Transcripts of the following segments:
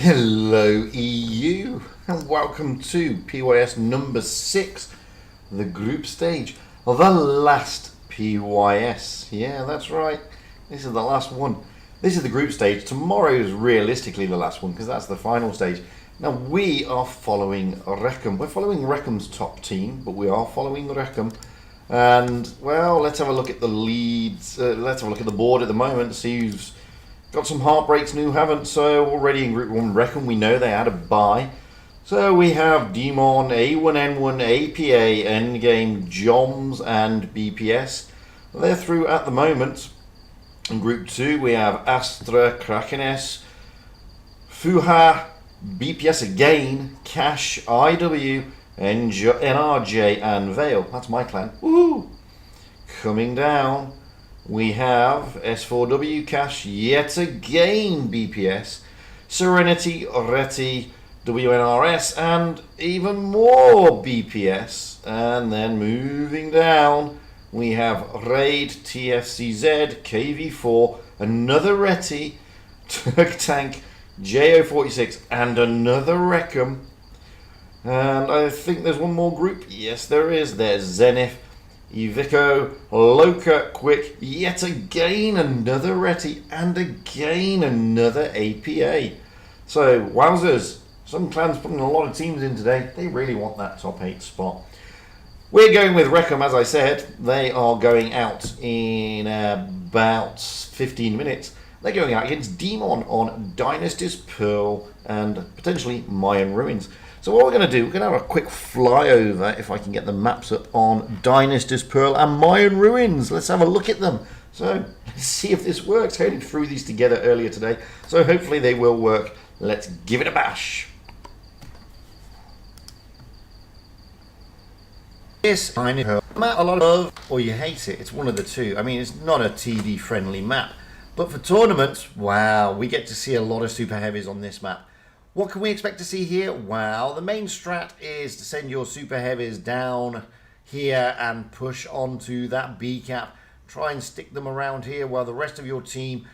Hello EU and welcome to PYS number 6, the group stage of the last PYS. Yeah, that's right, this is the last one. This is the group stage. Tomorrow is realistically the last one because that's the final stage. Now we are following Wreckham. We're following Wreckham's top team, but we are following Wreckham. And well, let's have a look at the leads. Let's have a look at the board at the moment, see who's got some heartbreaks and who haven't. So already in Group 1, Wreckham, we know they had a bye. So we have Demon, A1N1, APA, Endgame, Joms and BPS. They're through at the moment. In Group 2 we have Astra, Krakenes, Fuha, BPS again, Cash, IW, NRJ and Vale. That's my clan. Woohoo! Coming down, we have S4W, Cash, yet again BPS, Serenity, Reti, WNRS, and even more BPS. And then moving down, we have Raid, TFCZ, KV4, another Reti, Turk Tank, JO46, and another Wreckham. And I think there's one more group. Yes, there is. There's Zenith, Ivico, Loka, Quick, yet again another Reti, and again another APA. So, wowzers. Some clans putting a lot of teams in today. They really want that top 8 spot. We're going with Wreckham, as I said. They are going out in about 15 minutes. They're going out against Demon on Dynasties, Pearl, and potentially Mayan Ruins. So what we're going to do, we're going to have a quick flyover, if I can get the maps up, on Dynasties, Pearl, and Mayan Ruins. Let's have a look at them. So let's see if this works. Headed through these together earlier today, so hopefully they will work. Let's give it a bash. This map, a lot of, or you hate it. It's one of the two. I mean, it's not a TV friendly map, but for tournaments, wow, we get to see a lot of super heavies on this map. What can we expect to see here? Well, the main strat is to send your super heavies down here and push onto that B cap. Try and stick them around here while the rest of your team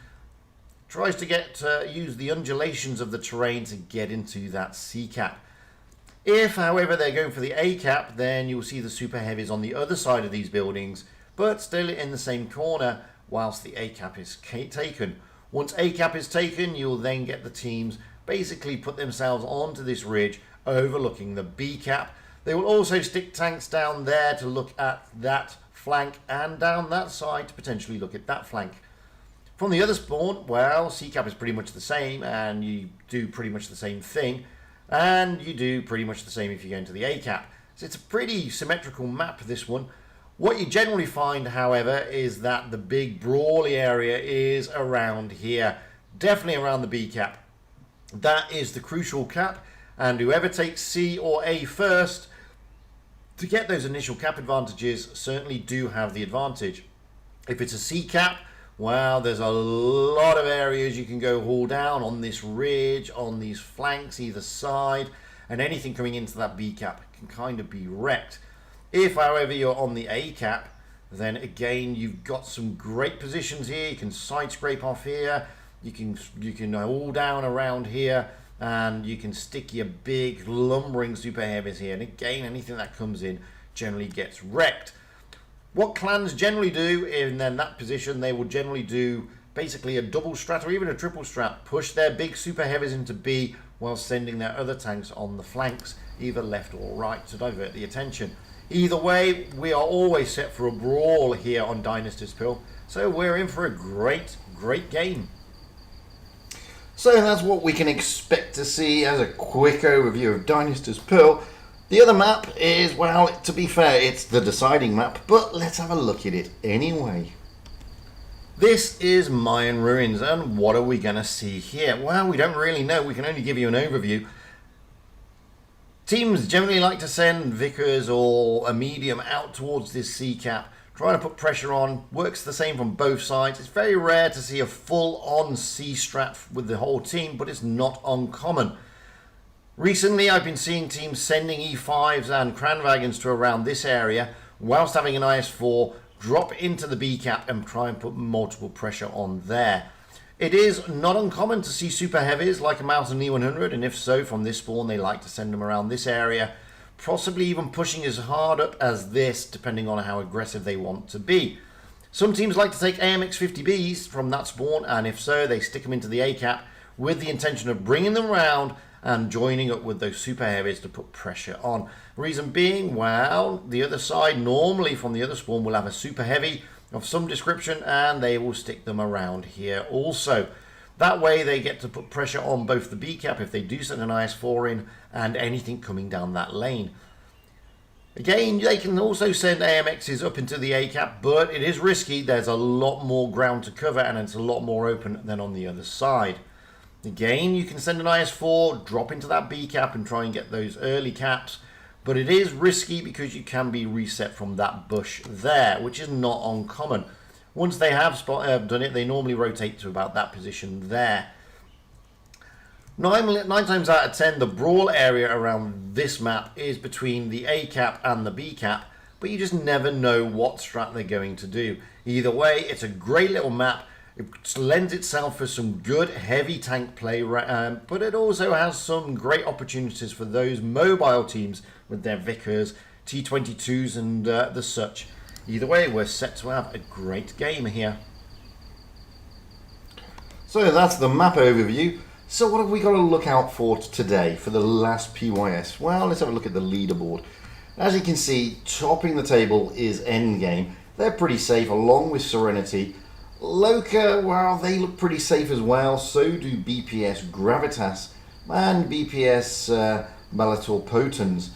tries to use the undulations of the terrain to get into that C cap. If, however, they're going for the A cap, then you'll see the super heavies on the other side of these buildings, but still in the same corner whilst the A cap is taken. Once A cap is taken, you'll then get the teams basically put themselves onto this ridge overlooking the B cap. They will also stick tanks down there to look at that flank, and down that side to potentially look at that flank. From the other spawn, well, C cap is pretty much the same, and you do pretty much the same thing, and you do pretty much the same if you go into the A cap. So it's a pretty symmetrical map, this one. What you generally find, however, is that the big brawly area is around here, definitely around the B cap. That is the crucial cap, and whoever takes C or A first to get those initial cap advantages certainly do have the advantage. If it's a C cap, well, there's a lot of areas you can go haul down on this ridge, on these flanks either side, and anything coming into that B cap can kind of be wrecked. If, however, you're on the A cap, then again you've got some great positions here. You can side scrape off here. You can all down around here, and you can stick your big lumbering super heavies here. And again, anything that comes in generally gets wrecked. What clans generally do in then that position, they will generally do basically a double strat or even a triple strat. Push their big super heavies into B while sending their other tanks on the flanks, either left or right, to divert the attention. Either way, we are always set for a brawl here on Dynasties Pearl, so we're in for a great game. So that's what we can expect to see as a quick overview of Dynasties Pearl. The other map is, well, to be fair, it's the deciding map, but let's have a look at it anyway. This is Mayan Ruins, and what are we going to see here? Well, we don't really know. We can only give you an overview. Teams generally like to send Vickers or a medium out towards this C cap, trying to put pressure on. Works the same from both sides. It's very rare to see a full-on C strat with the whole team, but it's not uncommon. Recently, I've been seeing teams sending E5s and Kranwagons to around this area, whilst having an IS4 drop into the B cap and try and put multiple pressure on there. It is not uncommon to see super heavies like a Mountain E100, and if so, from this spawn, they like to send them around this area, possibly even pushing as hard up as this, depending on how aggressive they want to be. Some teams like to take AMX-50Bs from that spawn, and if so, they stick them into the A-cap with the intention of bringing them around and joining up with those super heavies to put pressure on. Reason being, well, the other side, normally from the other spawn, will have a super heavy of some description, and they will stick them around here also. That way they get to put pressure on both the B-cap if they do send an IS-4 in, and anything coming down that lane. Again, they can also send AMXs up into the A-cap, but it is risky. There's a lot more ground to cover, and it's a lot more open than on the other side. Again, you can send an IS-4, drop into that B-cap and try and get those early caps, but it is risky because you can be reset from that bush there, which is not uncommon. Once they have done it, they normally rotate to about that position there. Nine times out of 10, the brawl area around this map is between the A-cap and the B-cap, but you just never know what strat they're going to do. Either way, it's a great little map. It lends itself for some good heavy tank play, but it also has some great opportunities for those mobile teams with their Vickers, T22s and the such. Either way, we're set to have a great game here. So that's the map overview. So what have we got to look out for today for the last PYS? Well, let's have a look at the leaderboard. As you can see, topping the table is Endgame. They're pretty safe, along with Serenity. Loka, well, they look pretty safe as well. So do BPS Gravitas and BPS Malator Potens.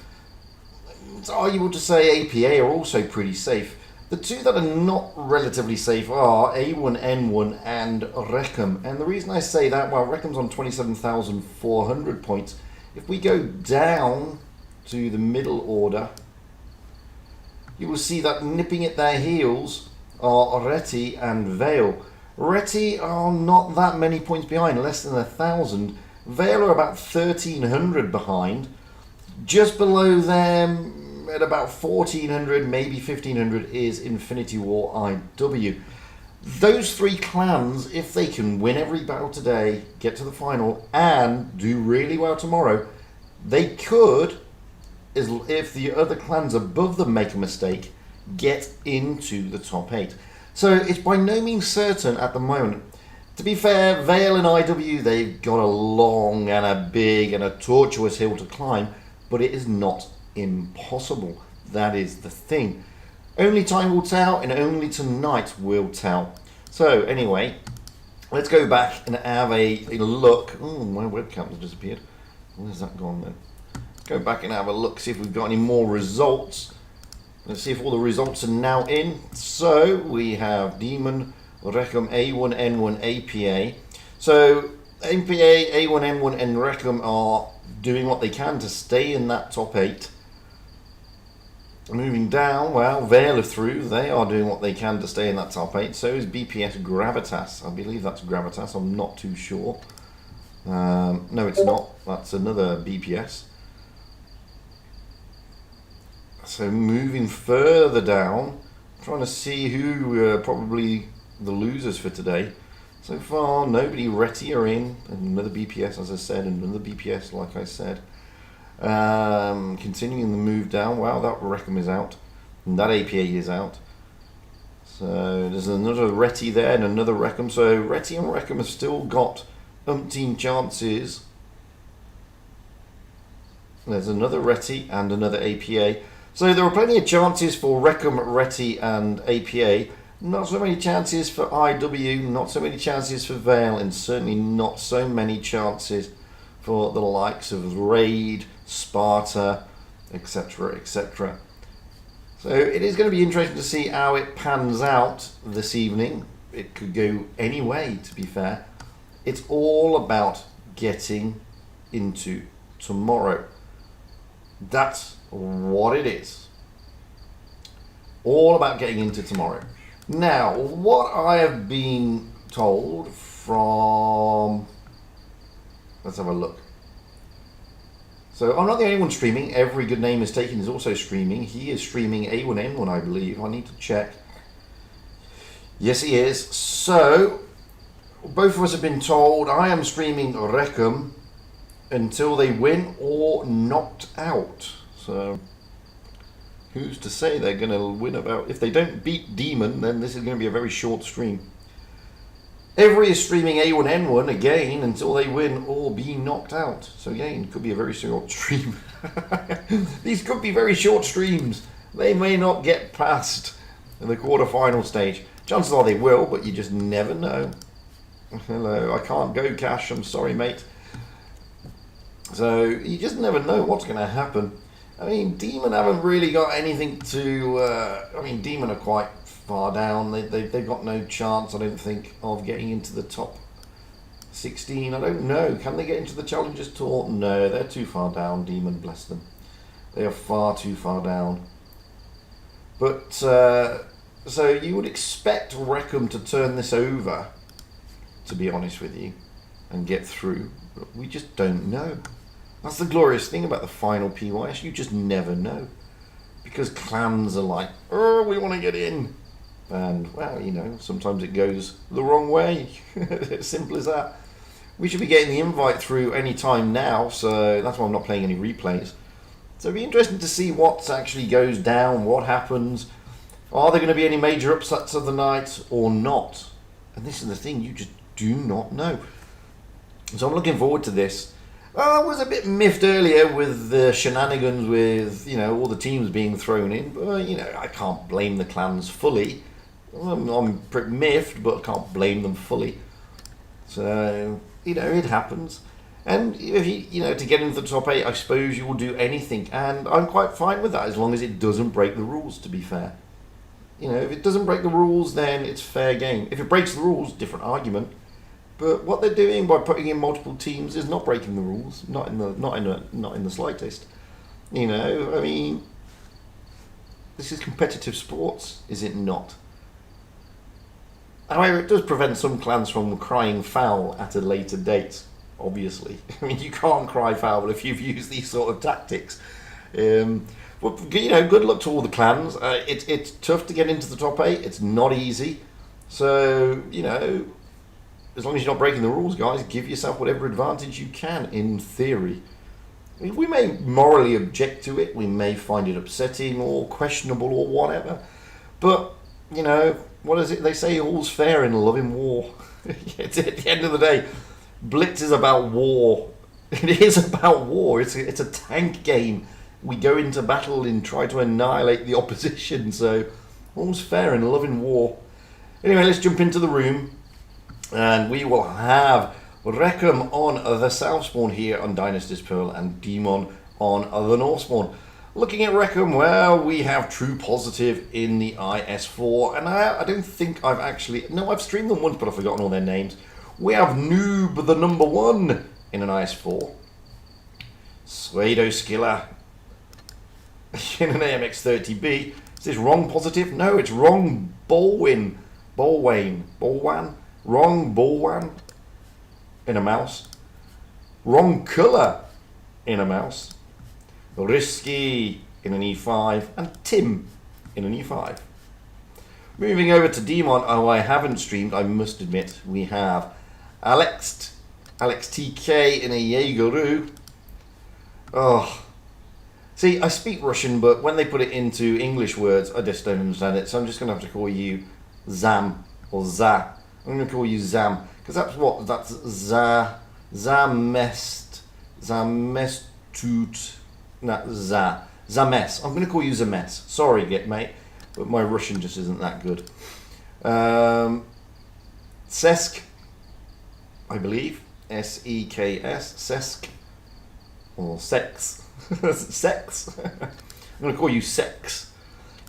It's arguable to say APA are also pretty safe. The two that are not relatively safe are A1N1 and Reckham. And the reason I say that, well, Reckham's on 27,400 points. If we go down to the middle order, you will see that nipping at their heels are Reti and Vale. Reti are not that many points behind, less than 1,000. Vale are about 1,300 behind. Just below them, at about 1,400, maybe 1,500, is Infinity War IW. Those three clans, if they can win every battle today, get to the final, and do really well tomorrow, they could, if the other clans above them make a mistake, get into the top 8. So it's by no means certain at the moment. To be fair, Vale and IW, they've got a long and a big and a tortuous hill to climb, but it is not impossible. That is the thing. Only time will tell, and only tonight will tell. So anyway, let's go back and have a look. Oh, my webcam has disappeared. Where's that gone then? Go back and have a look, see if we've got any more results. Let's see if all the results are now in. So we have Demon, Reckham, A1, N1, APA. So APA, A1, N1 and Reckham are doing what they can to stay in that top 8. Moving down, well, Vale are through. They are doing what they can to stay in that top 8. So is BPS Gravitas. I believe that's Gravitas. I'm not too sure. No, it's not. That's another BPS. So moving further down, trying to see who are probably the losers for today. So far, nobody. Reti are in. Another BPS, as I said, and another BPS, like I said. Continuing the move down. Wow, that Reckham is out. And that APA is out. So there's another Reti there and another Reckham. So Reti and Reckham have still got umpteen chances. There's another Reti and another APA. So there are plenty of chances for Reckham, Reti and APA. Not so many chances for IW, not so many chances for Vale, and certainly not so many chances for the likes of Raid, Sparta, etc, etc. So it is going to be interesting to see how it pans out this evening. It could go any way, to be fair. It's all about getting into tomorrow. That's what it is. All about getting into tomorrow. Now, what I have been told from... Let's have a look. So, I'm not the only one streaming. Every Good Name Is Taken is also streaming. He is streaming A1N1, I believe. I need to check. Yes, he is. So, both of us have been told I am streaming Reckham until they win or knocked out. So who's to say they're going to win about... If they don't beat Demon, then this is going to be a very short stream. Every is streaming A1N1 again until they win or be knocked out. So again, could be a very short stream. These could be very short streams. They may not get past the quarter-final stage. Chances are they will, but you just never know. Hello, I can't go, Cash. I'm sorry, mate. So you just never know what's going to happen. I mean, Demon haven't really got anything to... I mean, Demon are quite far down. They've got no chance, I don't think, of getting into the top 16. I don't know. Can they get into the Challengers Tour? No, they're too far down, Demon, bless them. They are far too far down. But, so you would expect Reckham to turn this over, to be honest with you, and get through. But we just don't know. That's the glorious thing about the final PYS. You just never know. Because clans are like, oh, we want to get in. And, well, you know, sometimes it goes the wrong way. It's simple as that. We should be getting the invite through any time now, so that's why I'm not playing any replays. So it'll be interesting to see what actually goes down, what happens. Are there going to be any major upsets of the night or not? And this is the thing, you just do not know. So I'm looking forward to this. I was a bit miffed earlier with the shenanigans with, you know, all the teams being thrown in. But, you know, I can't blame the clans fully. I'm pretty miffed, but I can't blame them fully. So, you know, it happens. And if you know, to get into the top 8, I suppose you will do anything. And I'm quite fine with that, as long as it doesn't break the rules, to be fair. You know, if it doesn't break the rules, then it's fair game. If it breaks the rules, different argument. But what they're doing by putting in multiple teams is not breaking the rules, not in the slightest. You know, I mean, this is competitive sports, is it not? However, it does prevent some clans from crying foul at a later date, obviously. I mean, you can't cry foul if you've used these sort of tactics. Well, you know, good luck to all the clans. It's tough to get into the top 8. It's not easy. So, you know, as long as you're not breaking the rules, guys, give yourself whatever advantage you can, in theory. I mean, we may morally object to it. We may find it upsetting or questionable or whatever. But, you know, what is it they say? All's fair in love in war. At the end of the day, Blitz is about war. It is about war. It's a tank game. We go into battle and try to annihilate the opposition. So, all's fair in love in war. Anyway, let's jump into the room. And we will have Reckham on the South Spawn here on Dynasties Pearl and Demon on the North Spawn. Looking at Reckham, well, we have True Positive in the IS4. And I don't think I've actually... No, I've streamed them once, but I've forgotten all their names. We have Noob, the number 1, in an IS4. Suedo Skiller in an AMX30B. Is this wrong positive? No, it's wrong Bolwan. Wrong Bolwan in a mouse. Wrong colour in a mouse. Risky in an E5. And Tim in an E5. Moving over to Demon, oh, I haven't streamed, I must admit. We have Alex TK in a Jaegeru. Oh. See, I speak Russian, but when they put it into English words, I just don't understand it. So I'm just going to have to call you Zam or Za. I'm going to call you Zam, because that's Zamestut, Zames. I'm going to call you Zames. Sorry, mate, but my Russian just isn't that good. Sesk, I believe, S-E-K-S, Sesk, or Sex. Sex. I'm going to call you Sex.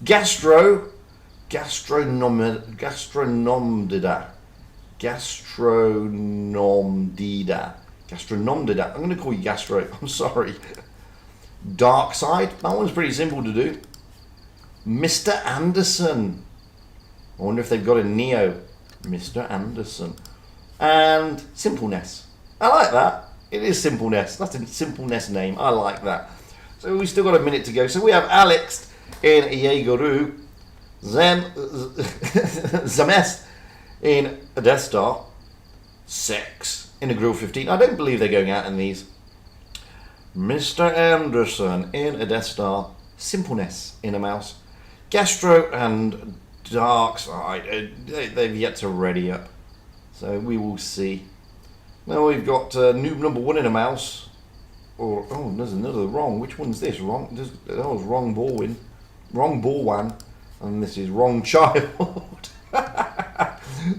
Gastronomdida. I'm going to call you Gastro. I'm sorry. Dark Side. That one's pretty simple to do. Mr. Anderson. I wonder if they've got a Neo. Mr. Anderson. And Simpleness. I like that. It is Simpleness. That's a Simpleness name. I like that. So we've still got a minute to go. So we have Alex in Jaegeru. Zames in a Death Star. Sex in a Grill 15. I don't believe they're going out in these. Mr. Anderson in a Death Star. Simpleness in a Mouse. Gastro and Darkside. They've yet to ready up. So we will see. Now we've got noob number 1 in a Mouse. Or, oh, there's another wrong. Which one's this? Wrong. That was wrong ball win. Wrong ball one. And this is wrong child.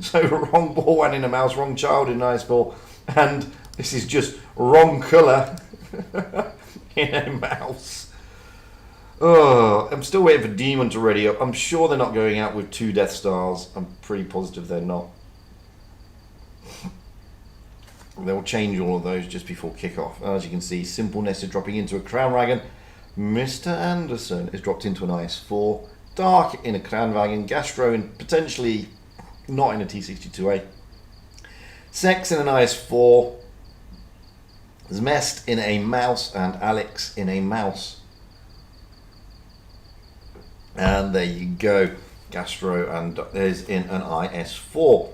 So wrong ball one in a Mouse, wrong child in nice ball. And this is just wrong colour in a Mouse. Oh, I'm still waiting for Demon to ready up. I'm sure they're not going out with 2 Death Stars. I'm pretty positive they're not. They'll change all of those just before kickoff. As you can see, Simpleness is dropping into a Crown Wagon. Mr. Anderson is dropped into an IS-4. Dark in a Crown Wagon. Gastro in potentially not in a T62A. Sex in an IS-4. Zmest in a Mouse. And Alex in a Mouse. And there you go. Gastro and is in an IS-4.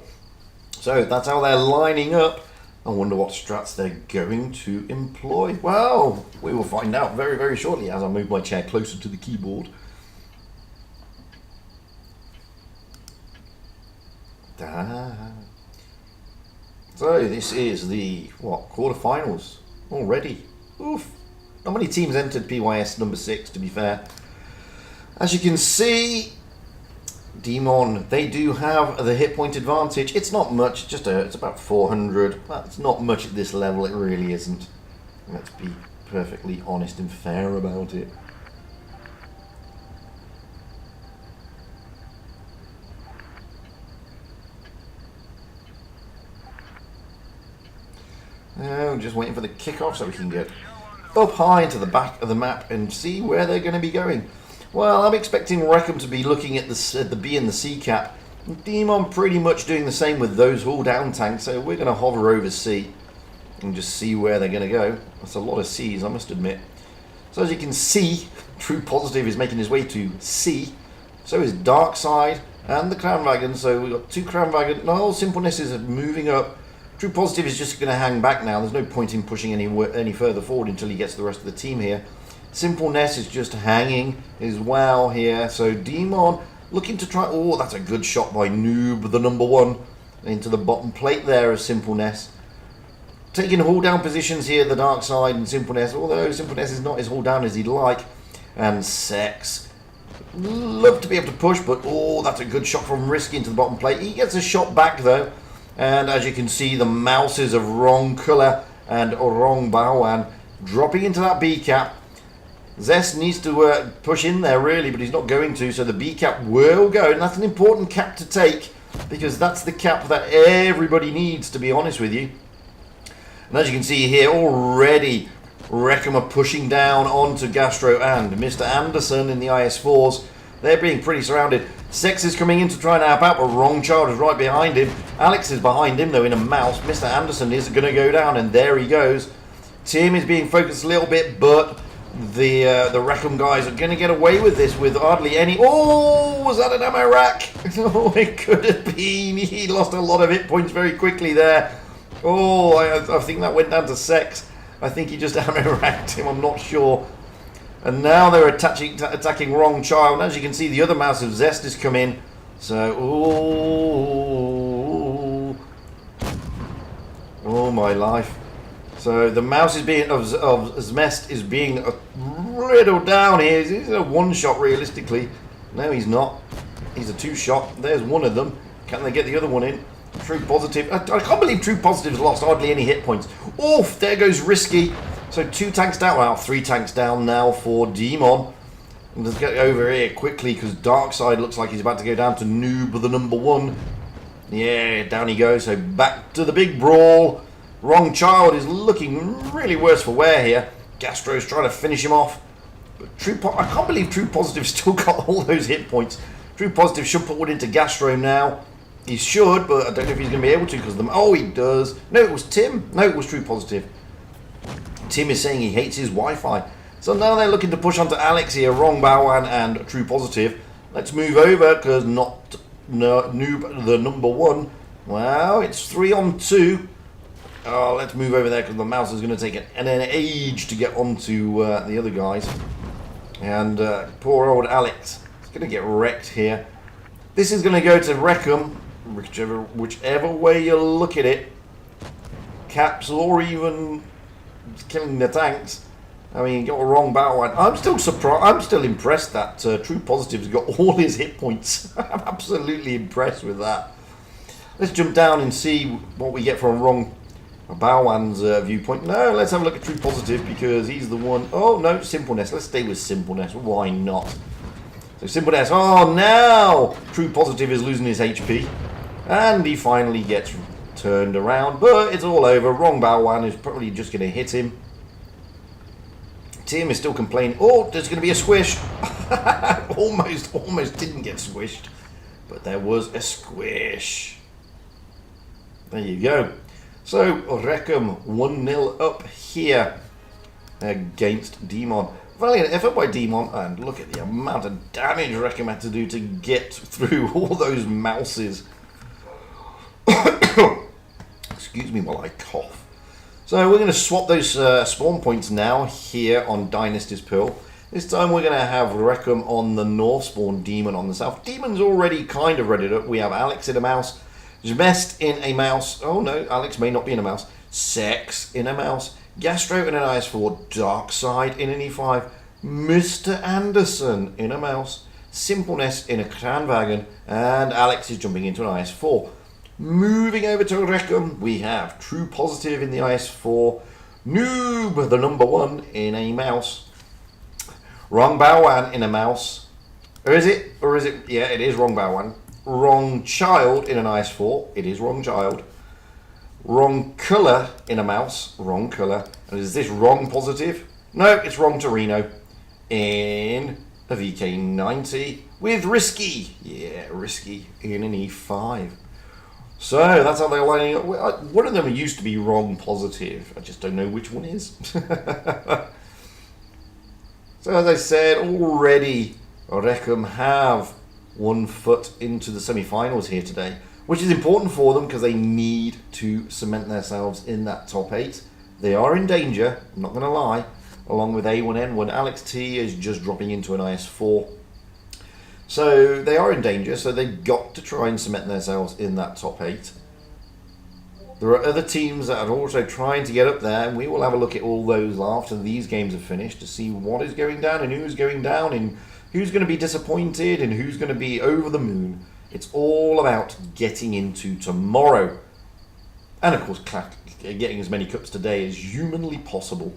So that's how they're lining up. I wonder what strats they're going to employ. Well, we will find out very, very shortly as I move my chair closer to the keyboard. So this is the, quarterfinals already. Oof. Not many teams entered PYS number 6, to be fair. As you can see, Demon, they do have the hit point advantage. It's not much, it's about 400. Well, it's not much at this level, it really isn't. Let's be perfectly honest and fair about it. Now, just waiting for the kickoff so we can get up high into the back of the map and see where they're going to be going. Well, I'm expecting Reckham to be looking at the B and the C cap. Demon pretty much doing the same with those all down tanks, so we're going to hover over C and just see where they're going to go. That's a lot of C's, I must admit. So as you can see, True Positive is making his way to C. So is Darkside and the Crown Wagon. So we've got 2 Crown Wagon. No, Simpleness is moving up. True Positive is just going to hang back now. There's no point in pushing any further forward until he gets the rest of the team here. Simpleness is just hanging as well here. So Demon looking to try. Oh, that's a good shot by Noob, the number 1, into the bottom plate there of Simpleness. Taking hold down positions here, the Dark Side and Simpleness, although Simpleness is not as hold down as he'd like. And Sex. Love to be able to push, but oh, that's a good shot from Risky into the bottom plate. He gets a shot back though. And as you can see, the Mouses of wrong colour and wrong Baoan dropping into that B cap. Zest needs to push in there really, but he's not going to, so the B cap will go, and that's an important cap to take because that's the cap that everybody needs, to be honest with you. And as you can see here, already Reckham are pushing down onto Gastro and Mr. Anderson in the IS-4s. They're being pretty surrounded. Sex is coming in to try and help out, but Wrong Child is right behind him. Alex is behind him though in a Mouse. Mr. Anderson is going to go down, and there he goes. Tim is being focused a little bit, but the Reckham guys are going to get away with this with hardly any. Oh, was that an ammo rack? Oh, it could have been. He lost a lot of hit points very quickly there. Oh, I think that went down to Sex. I think he just ammo racked him. I'm not sure. And now they're attacking Wrong Child. And as you can see, the other Mouse of Zest has come in. So, oh my life. So the Mouse is being of Zmest is being riddled down here. He's a 1-shot realistically. No, he's not. He's a 2-shot. There's one of them. Can they get the other one in? True Positive. I can't believe True Positive's lost hardly any hit points. Oof, there goes Risky. So 2 tanks down. Well, 3 tanks down now for Demon. And let's get over here quickly because Darkside looks like he's about to go down to Noob, the number 1. Yeah, down he goes. So back to the big brawl. Wrong Child is looking really worse for wear here. Gastro's trying to finish him off. But I can't believe True Positive still got all those hit points. True Positive should put one into Gastro now. He should, but I don't know if he's going to be able to because oh, he does. No, it was Tim. No, it was True Positive. Tim is saying he hates his Wi-Fi. So now they're looking to push onto Alex here. Wrong Baoan and True Positive. Let's move over because Noob, the number 1, Well, it's 3 on 2. Oh, let's move over there because the mouse is going to take an age to get onto the other guys. And poor old Alex is going to get wrecked here. This is going to go to Wreckham, whichever way you look at it. Caps or even killing the tanks. I mean, got a wrong battle line. I'm still surprised. I'm still impressed that True Positive's got all his hit points. I'm absolutely impressed with that. Let's jump down and see what we get from wrong Bowan's viewpoint. No, let's have a look at True Positive because he's the one. Oh no, Simpleness. Let's stay with Simpleness. Why not? So Simpleness. Oh, now True Positive is losing his HP, and he finally gets turned around. But it's all over. Wrong Bowan is probably just going to hit him. Tim is still complaining. Oh, there's going to be a squish. almost didn't get squished, but there was a squish. There you go. So, Wreckham 1-0 up here against Demon. Valiant effort by Demon, and look at the amount of damage Wreckham had to do to get through all those mouses. Excuse me while I cough. So, we're going to swap those spawn points now here on Dynasties Pearl. This time we're going to have Wreckham on the north spawn, Demon on the south. Demon's already kind of ready up. We have Alex in a mouse. Jmest in a mouse. Oh no, Alex may not be in a mouse. Sex in a mouse. Gastro in an IS4. Darkside in an E5. Mr. Anderson in a mouse. Simpleness in a Kranwagen. And Alex is jumping into an IS4. Moving over to Wreckham, we have True Positive in the IS4. Noob, the number 1, in a mouse. Wrong Bowan in a mouse. Or is it? Yeah, it is Wrong Bowan. Wrong Child in an IS4. It is Wrong Child. Wrong Colour in a mouse. Wrong Colour. And is this Wrong Positive? No, it's Wrong Torino in a VK90 with Risky. Yeah, Risky in an E5. So that's how they're lining up. One of them used to be Wrong Positive. I just don't know which one is. So as I said already, Wreckham have 1 foot into the semi-finals here today, which is important for them because they need to cement themselves in that top 8. They are in danger, I'm not going to lie, along with A1N1. Alex T is just dropping into an IS4. So they are in danger, so they've got to try and cement themselves in that top 8. There are other teams that are also trying to get up there, and we will have a look at all those after these games are finished to see what is going down and who's going down and who's going to be disappointed and who's going to be over the moon. It's all about getting into tomorrow. And of course, getting as many cups today as humanly possible.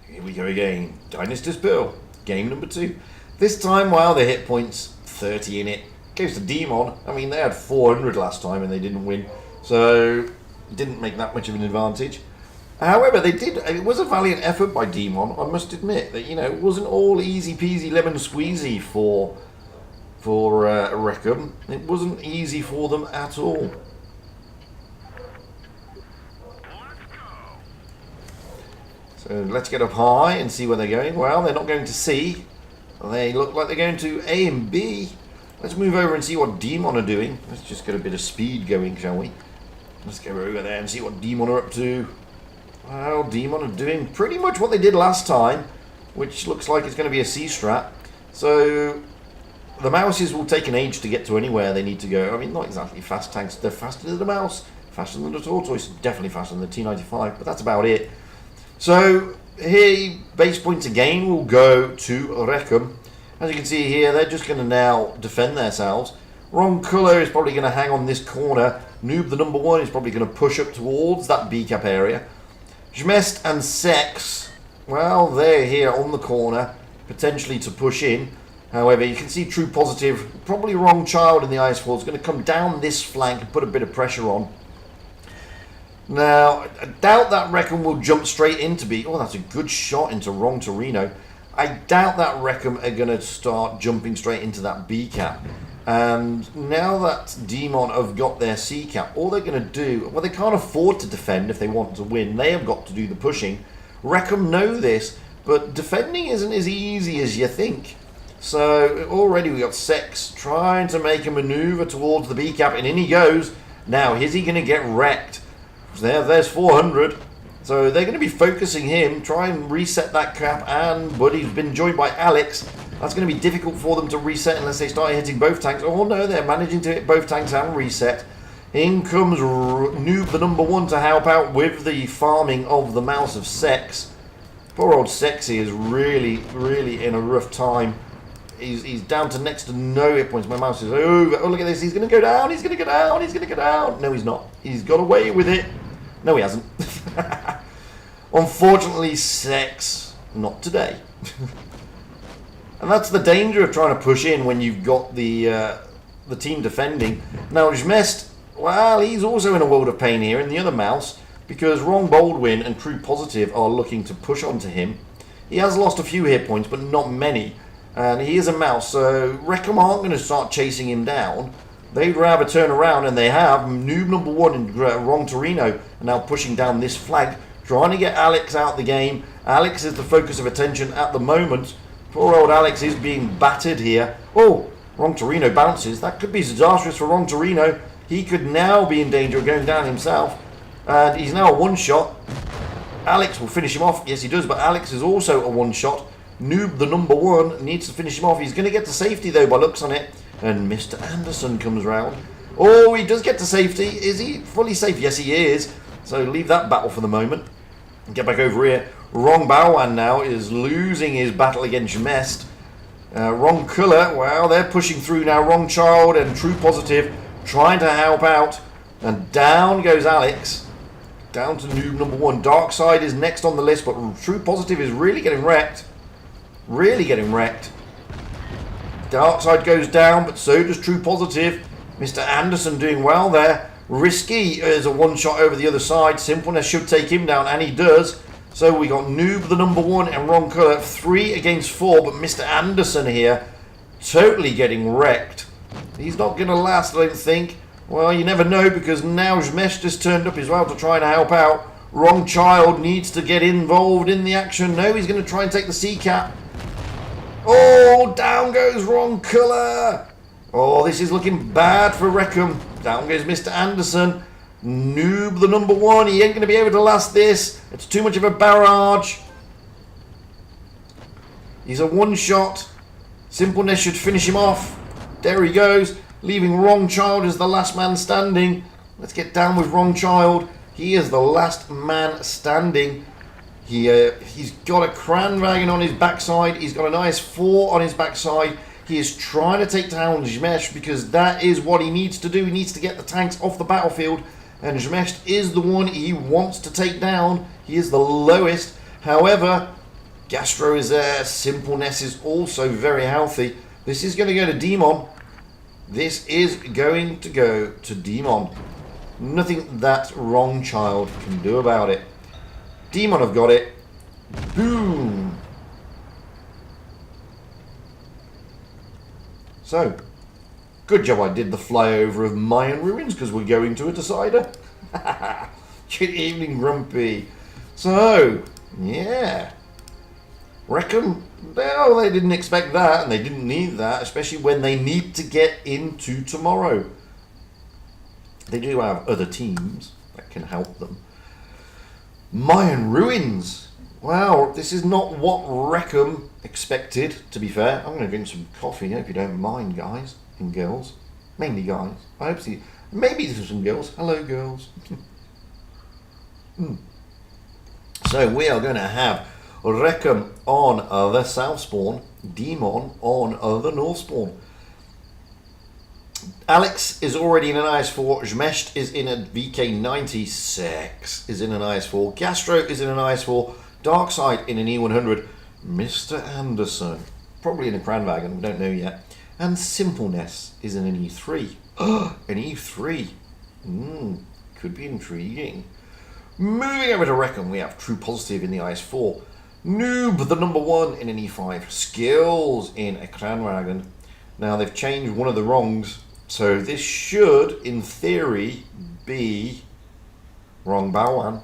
Here we go again. Dynasties Pearl, game number 2. This time, wow, the hit points, 30 in it. Goes to Demon. I mean, they had 400 last time and they didn't win. So, didn't make that much of an advantage. However, they did. It was a valiant effort by Demon. I must admit that it wasn't all easy peasy lemon squeezy for Wreckham. It wasn't easy for them at all. So let's get up high and see where they're going. Well, they're not going to C. They look like they're going to A and B. Let's move over and see what Demon are doing. Let's just get a bit of speed going, shall we? Let's go over there and see what Demon are up to. Well, Demon are doing pretty much what they did last time, which looks like it's going to be a C-strat. So the mouses will take an age to get to anywhere they need to go. I mean, not exactly fast tanks. They're faster than the mouse, faster than the tortoise, definitely faster than the T95, but that's about it. So here, base points again will go to Wreckham. As you can see here, they're just going to now defend themselves. Wrong Colour is probably going to hang on this corner. Noob, the number 1, is probably going to push up towards that B-cap area. Jmest and Sex, well, they're here on the corner, potentially to push in. However, you can see True Positive, probably Wrong Child in the IS4, is going to come down this flank and put a bit of pressure on. Now, I doubt that Wreckham will jump straight into B. Oh, that's a good shot into Wrong Torino. I doubt that Wreckham are going to start jumping straight into that B cap. And now that Demon have got their C cap, all they're going to do, well, they can't afford to defend if they want to win. They have got to do the pushing. Wreckham know this, but defending isn't as easy as you think. So already we got Sex trying to make a maneuver towards the B cap, and in he goes. Now, is he going to get wrecked? There's 400. So they're going to be focusing him, try and reset that cap, but he's been joined by Alex. That's going to be difficult for them to reset unless they start hitting both tanks. Oh no, they're managing to hit both tanks and reset. In comes Noob, the number 1, to help out with the farming of the Mouse of Sex. Poor old Sexy is really, really in a rough time. He's down to next to no hit points. My mouse is over. Oh, look at this. He's going to go down. He's going to go down. He's going to go down. No, he's not. He's got away with it. No, he hasn't. Unfortunately, Sex, not today. And that's the danger of trying to push in when you've got the team defending. Now, Jmest, well, he's also in a world of pain here in the other mouse because Wrong Baldwin and True Positive are looking to push onto him. He has lost a few hit points, but not many. And he is a mouse, so Reckham aren't going to start chasing him down. They'd rather turn around, and they have. Noob number 1 and Wrong Torino are now pushing down this flag, trying to get Alex out the game. Alex is the focus of attention at the moment. Poor old Alex is being battered here. Oh, Wrong Torino bounces. That could be disastrous for Wrong Torino. He could now be in danger of going down himself. And he's now a one-shot. Alex will finish him off. Yes, he does, but Alex is also a one-shot. Noob, the number 1, needs to finish him off. He's going to get to safety, though, by looks on it. And Mr. Anderson comes round. Oh, he does get to safety. Is he fully safe? Yes, he is. So leave that battle for the moment. Get back over here. Wrong Baowan now is losing his battle against Mest. Wrong Colour, well, they're pushing through now. Wrong Child and True Positive trying to help out. And down goes Alex. Down to Noob number 1. Dark Side is next on the list, but True Positive is really getting wrecked. Really getting wrecked. Dark Side goes down, but so does True Positive. Mr. Anderson doing well there. Risky is a one-shot over the other side. Simpleness should take him down, and he does. So we got Noob, the number 1, and Wrong Colour. 3 against 4, but Mr. Anderson here totally getting wrecked. He's not going to last, I don't think. Well, you never know, because now Jmesh just turned up as well to try and help out. Wrong Child needs to get involved in the action. No, he's going to try and take the C-cap. Oh, down goes Wrong Colour. Oh, this is looking bad for Reckham. Down goes Mr. Anderson. Noob, the number 1. He ain't going to be able to last this. It's too much of a barrage. He's a one-shot. Simpleness should finish him off. There he goes, leaving Wrong Child as the last man standing. Let's get down with Wrong Child. He is the last man standing. He's got a Cranwagon on his backside. He's got an IS-4 on his backside. He is trying to take down Jmesh because that is what he needs to do. He needs to get the tanks off the battlefield. And Jmesh is the one he wants to take down. He is the lowest. However, Gastro is there. Simpleness is also very healthy. This is going to go to Demon. This is going to go to Demon. Nothing that Wrong Child can do about it. Demon have got it. Boom. So, good job I did the flyover of Mayan Ruins because we're going to a decider. Good evening, Grumpy. So, yeah. Reckon, well, they didn't expect that and they didn't need that, especially when they need to get into tomorrow. They do have other teams that can help them. Mayan Ruins. Wow, this is not what Reckham expected, to be fair. I'm going to drink some coffee, if you don't mind, guys and girls. Mainly guys. I hope see. Maybe there's some girls. Hello, girls. So we are going to have Reckham on the south spawn, Demon on the north spawn. Alex is already in an IS-4, Jmesht is in a VK96, is in an IS-4, Gastro is in an IS-4, Darkside in an E100, Mr. Anderson, probably in a Cranwagon, we don't know yet, and Simpleness is in an E3. An E3. Could be intriguing. Moving over to Reckham, we have True Positive in the IS-4, Noob, the number 1 in an E5, Skills in a Cranwagon. Now they've changed one of the wrongs, so this should, in theory, be Wrong Baowan.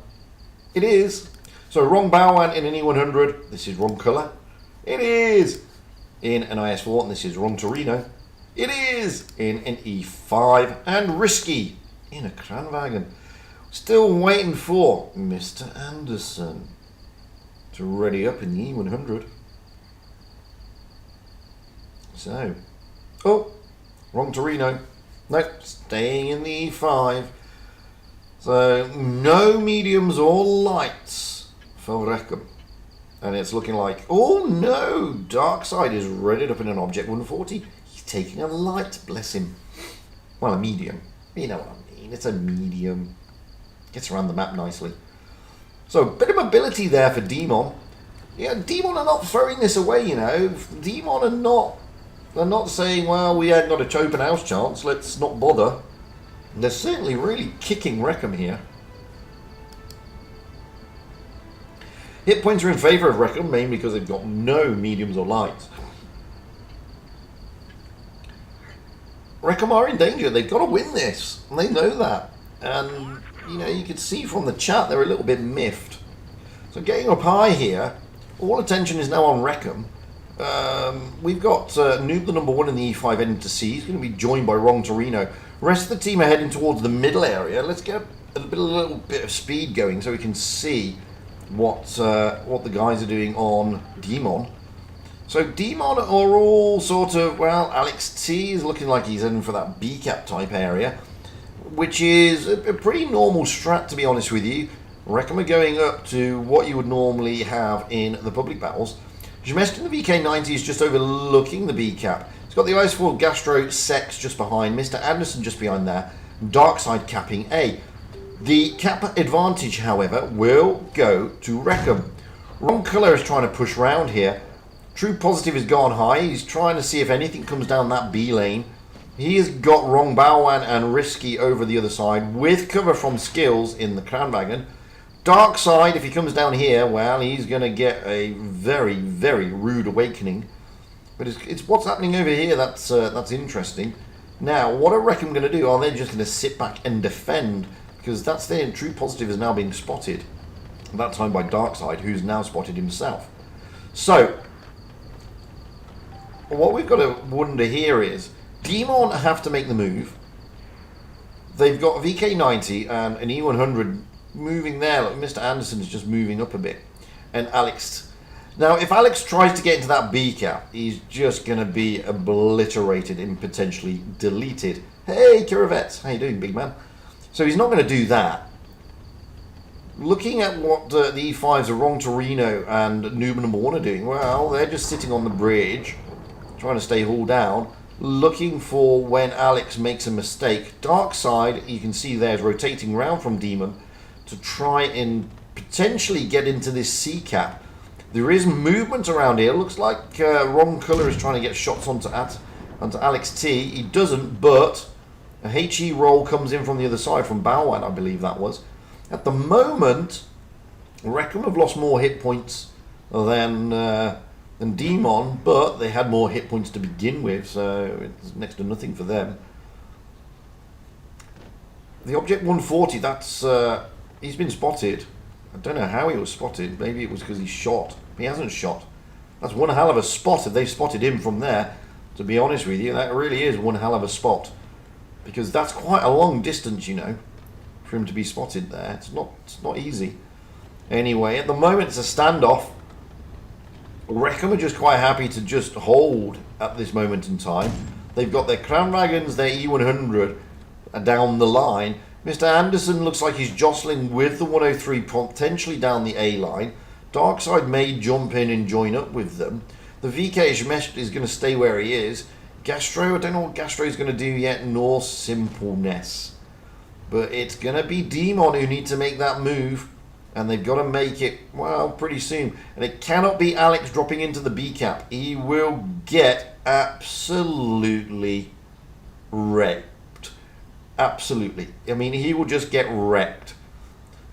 It is. So Wrong Baowan in an E100. This is Wrong Colour. It is. in an IS4, and this is Ron Torino. It is in an E5, and Risky in a Kranwagen. Still waiting for Mr. Anderson to ready up in the E100. So, oh, wrong Torino. Nope, staying in the E5. So, no mediums or lights for Reckham. And it's looking like, oh no, Darkside is readied up in an Object 140. He's taking a light, bless him. Well, a medium. You know what I mean, it's a medium. Gets around the map nicely. So, bit of mobility there for Demon. Yeah, Demon are not throwing this away, you know. Demon are not... They're not saying, well, we ain't got a open house chance, let's not bother. They're certainly really kicking Reckham here. Hit points are in favour of Reckham, mainly because they've got no mediums or lights. Reckham are in danger, they've got to win this, and they know that. And, you know, you can see from the chat they're a little bit miffed. So getting up high here, all attention is now on Reckham. We've got Noob, the number 1 in the E5 heading to C. He's going to be joined by Wrong Torino. Rest of the team are heading towards the middle area. Let's get a little bit of speed going so we can see what the guys are doing on Demon. So Demon are all sort of, well, Alex T is looking like he's heading for that B-cap type area, which is a pretty normal strat, to be honest with you. Reckham are going up to what you would normally have in the public battles. Jemest in the VK90 is just overlooking the B-cap. He's got the IS4 Gastro Sex just behind, Mr. Anderson just behind there, Darkside capping A. The cap advantage, however, will go to Reckham. Wrong Colour is trying to push round here. True Positive has gone high. He's trying to see if anything comes down that B lane. He has got Wrong Baowan and Risky over the other side with cover from Skills in the Kranwagen. Darkside, if he comes down here, well, he's going to get a very, very rude awakening. But it's what's happening over here that's interesting. Now, what are Reckham going to do? Are they just going to sit back and defend? Because that's their True Positive is now being spotted. That time by Darkside, who's now spotted himself. So, what we've got to wonder here is, Demon have to make the move. They've got a VK90 and an E100 moving there. Look, Mr. Anderson is just moving up a bit. And Alex. Now, if Alex tries to get into that B-cap, he's just going to be obliterated and potentially deleted. Hey, Kiravets. How you doing, big man? So he's not going to do that. Looking at what the E5s are Wrong Torino and Noob number 1 are doing, well, they're just sitting on the bridge, trying to stay hauled down, looking for when Alex makes a mistake. Darkside, you can see there, is rotating round from Demon to try and potentially get into this C-cap. There is movement around here. Looks like Wrong Colour is trying to get shots onto Alex T. He doesn't, but a HE roll comes in from the other side from Baowan, I believe that was. At the moment, Reckham have lost more hit points than Demon, but they had more hit points to begin with, so it's next to nothing for them. The Object 140, that's he's been spotted. I don't know how he was spotted. Maybe it was because he shot. He hasn't shot. That's one hell of a spot if they spotted him from there. To be honest with you, that really is one hell of a spot. Because that's quite a long distance, you know, for him to be spotted there. It's not easy. Anyway, at the moment it's a standoff. Reckham are just quite happy to just hold at this moment in time. They've got their Kranwagens, their E100 down the line. Mr. Anderson looks like he's jostling with the 103 potentially down the A line. Darkside may jump in and join up with them. The VK Shmesh is going to stay where he is. Gastro, I don't know what Gastro is going to do yet, nor Simpleness. But it's going to be Demon who need to make that move. And they've got to make it, well, pretty soon. And it cannot be Alex dropping into the B-cap. He will get absolutely wrecked. Absolutely. I mean, he will just get wrecked.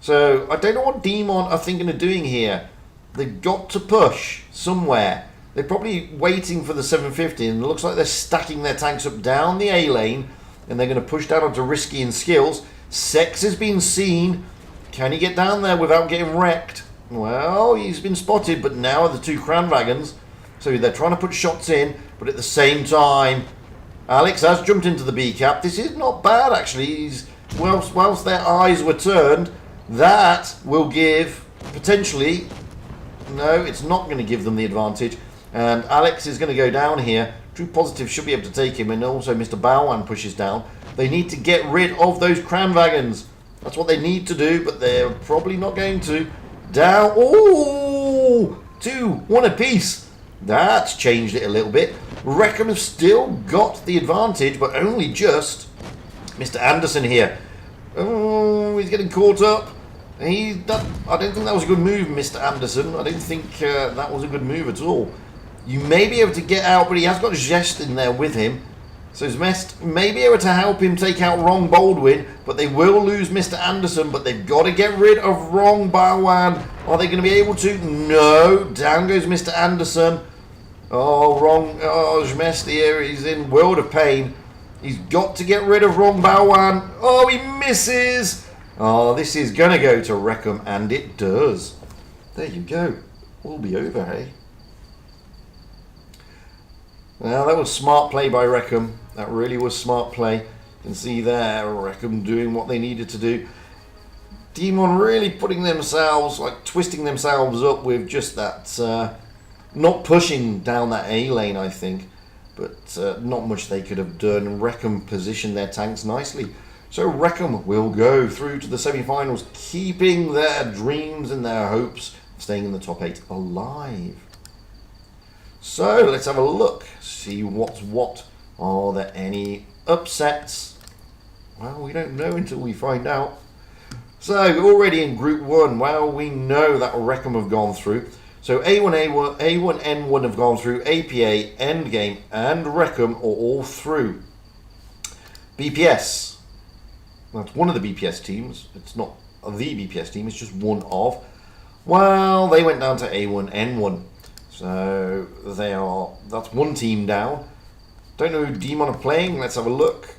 So, I don't know what Demon are thinking of doing here. They've got to push somewhere. They're probably waiting for the 750, and it looks like they're stacking their tanks up down the A lane, and they're going to push down onto Risky and Skills. Sex has been seen. Can he get down there without getting wrecked? Well, he's been spotted, but now the two Kranwagens, So they're trying to put shots in, but at the same time, Alex has jumped into the B cap. This is not bad, actually. Whilst their eyes were turned, that will give potentially... No, it's not going to give them the advantage. And Alex is going to go down here. True Positive should be able to take him, and also Mr. Bowan pushes down. They need to get rid of those crown wagons. That's what they need to do, but they're probably not going to. Down. Oh! 2, 1 apiece. That's changed it a little bit. Wreckham have still got the advantage, but only just. Mr. Anderson here. Oh, he's getting caught up. I don't think that was a good move, Mr. Anderson. I don't think that was a good move at all. You may be able to get out, but he has got Zest in there with him. So Zest may be able to help him take out Wrong Baldwin, but they will lose Mr. Anderson, but they've got to get rid of Wrong Bowan. Are they going to be able to? No. Down goes Mr. Anderson. Oh, Wrong. Oh, Zest here is in world of pain. He's got to get rid of Wrong Bowan. Oh, he misses. Oh, this is going to go to Wreckham, and it does. There you go. We'll be over, hey? Now, that was smart play by Wreckham. That really was smart play. You can see there, Wreckham doing what they needed to do. Demon really putting themselves, like twisting themselves up with just that, not pushing down that A lane, I think. But not much they could have done. Wreckham positioned their tanks nicely. So Wreckham will go through to the semi-finals, keeping their dreams and their hopes of staying in the top 8 alive. So let's have a look, see what's what. Are there any upsets? Well, we don't know until we find out. So already in Group 1, well, we know that Wreckham have gone through. So A1N1 have gone through, APA, Endgame, and Wreckham are all through. BPS, that's one of the BPS teams. It's not the BPS team, it's just one of. Well, they went down to A1N1. So that's one team down. Don't know who Demon are playing. Let's have a look.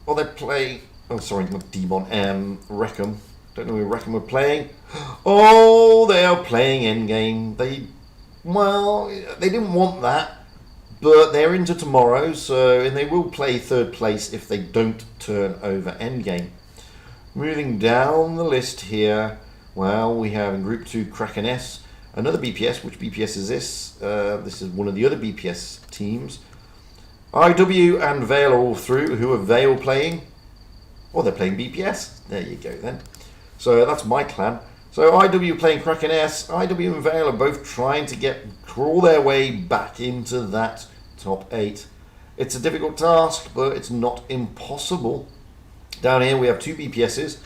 Oh, they play. Oh, sorry, not Demon. Wreckham. Don't know who Wreckham are playing. Oh, they are playing Endgame. They didn't want that, but they're into tomorrow, and they will play third place if they don't turn over Endgame. Moving down the list here. Well, we have in Group 2 Kraken S. Another BPS. Which BPS is this? This is one of the other BPS teams. IW and Vale are all through. Who are Vale playing? Oh, they're playing BPS. There you go then. So that's my clan. So IW playing Kraken S. IW and Vale are both trying to crawl their way back into that top 8. It's a difficult task, but it's not impossible. Down here we have 2 BPSs.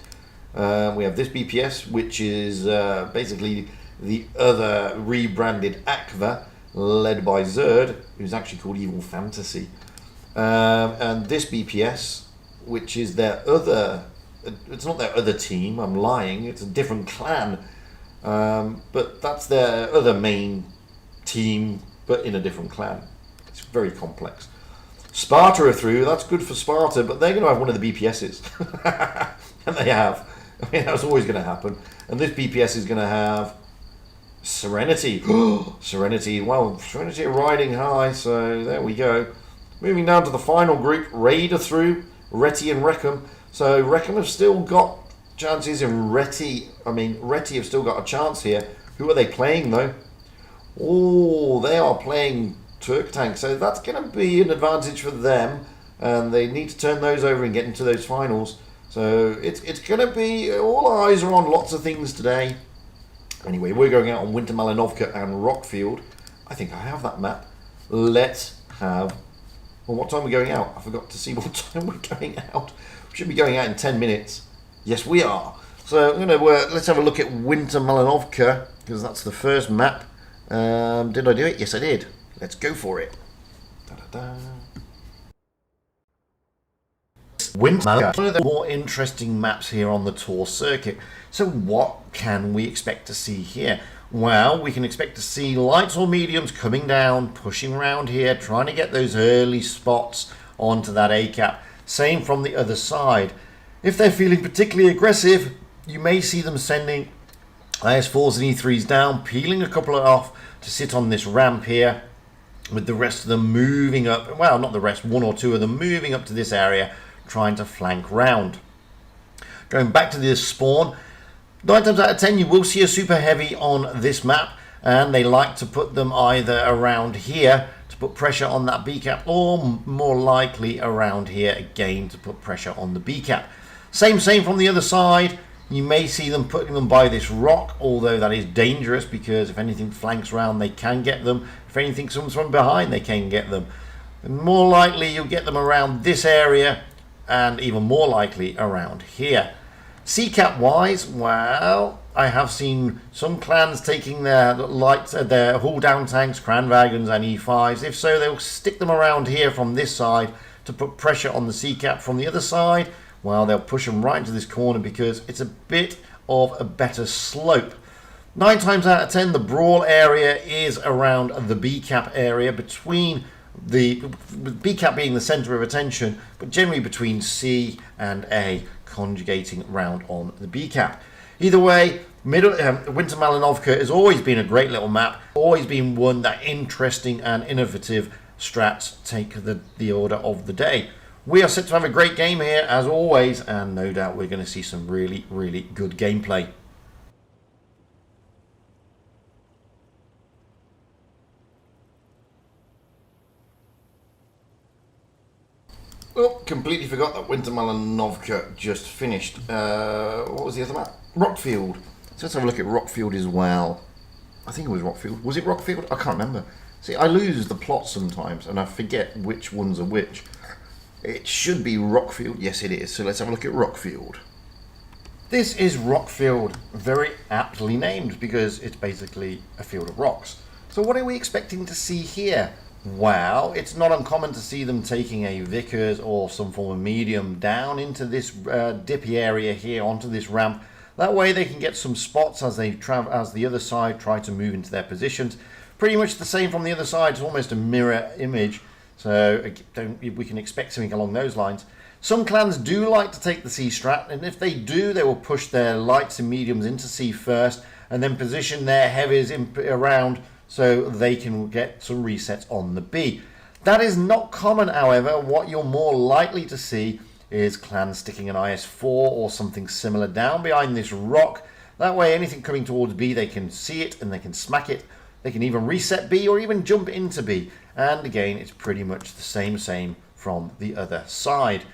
We have this BPS, which is basically the other rebranded Aqua, led by Zerd, who's actually called Evil Fantasy. And this BPS, which is their other... It's not their other team, I'm lying. It's a different clan. But that's their other main team, but in a different clan. It's very complex. Sparta are through. That's good for Sparta, but they're going to have one of the BPSs. And they have. I mean, that's always going to happen. And this BPS is going to have Serenity. Serenity. Well, Serenity are riding high, so there we go. Moving down to the final group. Raid are through. Reti and Wreckham. So Wreckham have still got chances, and Reti have still got a chance here. Who are they playing though? Oh, they are playing Turk Tank, so that's going to be an advantage for them, and they need to turn those over and get into those finals. So it's going to be, all eyes are on lots of things today. Anyway, we're going out on Winter Malinovka and Rockfield. I think I have that map. Let's have... Well, what time are we going out? I forgot to see what time we're going out. We should be going out in 10 minutes. Yes, we are. So let's have a look at Winter Malinovka, because that's the first map. Did I do it? Yes, I did. Let's go for it. Da-da-da. Winter Malinovka, one of the more interesting maps here on the tour circuit. So what can we expect to see here? Well, we can expect to see lights or mediums coming down, pushing around here, trying to get those early spots onto that A cap. Same from the other side. If they're feeling particularly aggressive, you may see them sending IS4s and E3s down, peeling a couple off to sit on this ramp here. with the rest of them moving up. Well, not the rest, one or two of them moving up to this area, trying to flank round. Going back to this spawn, 9 times out of 10 you will see a super heavy on this map, and they like to put them either around here to put pressure on that B cap, or more likely around here again to put pressure on the B cap. Same from the other side. You may see them putting them by this rock, although that is dangerous because if anything flanks around, they can get them. If anything comes from behind, they can get them. And more likely, you'll get them around this area, and even more likely around here. C-cap wise, well, I have seen some clans taking their their hull down tanks, Kranwagens and E5s. If so, they'll stick them around here from this side to put pressure on the C-cap. From the other side, well, they'll push them right into this corner because it's a bit of a better slope. 9 times out of 10, the brawl area is around the B-cap area, between the B-cap being the center of attention, but generally between C and A, conjugating round on the B-cap. Either way, Winter Malinovka has always been a great little map, always been one that interesting and innovative strats take the order of the day. We are set to have a great game here, as always, and no doubt we're going to see some really, really good gameplay. Oh, completely forgot that Winter Malinovka just finished. What was the other map? Rockfield. So let's have a look at Rockfield as well. I think it was Rockfield. Was it Rockfield? I can't remember. See, I lose the plot sometimes, and I forget which ones are which. It should be Rockfield. Yes, it is. So let's have a look at Rockfield. This is Rockfield, very aptly named because it's basically a field of rocks. So what are we expecting to see here? Well, it's not uncommon to see them taking a Vickers or some form of medium down into this dippy area here onto this ramp. That way they can get some spots as they as the other side try to move into their positions. Pretty much the same from the other side. It's almost a mirror image. So we can expect something along those lines. Some clans do like to take the C strat, and if they do, they will push their lights and mediums into C first, and then position their heavies around so they can get some resets on the B. That is not common, however. What you're more likely to see is clans sticking an IS-4 or something similar down behind this rock. That way, anything coming towards B, they can see it and they can smack it. They can even reset B or even jump into B. And again, it's pretty much the same from the other side.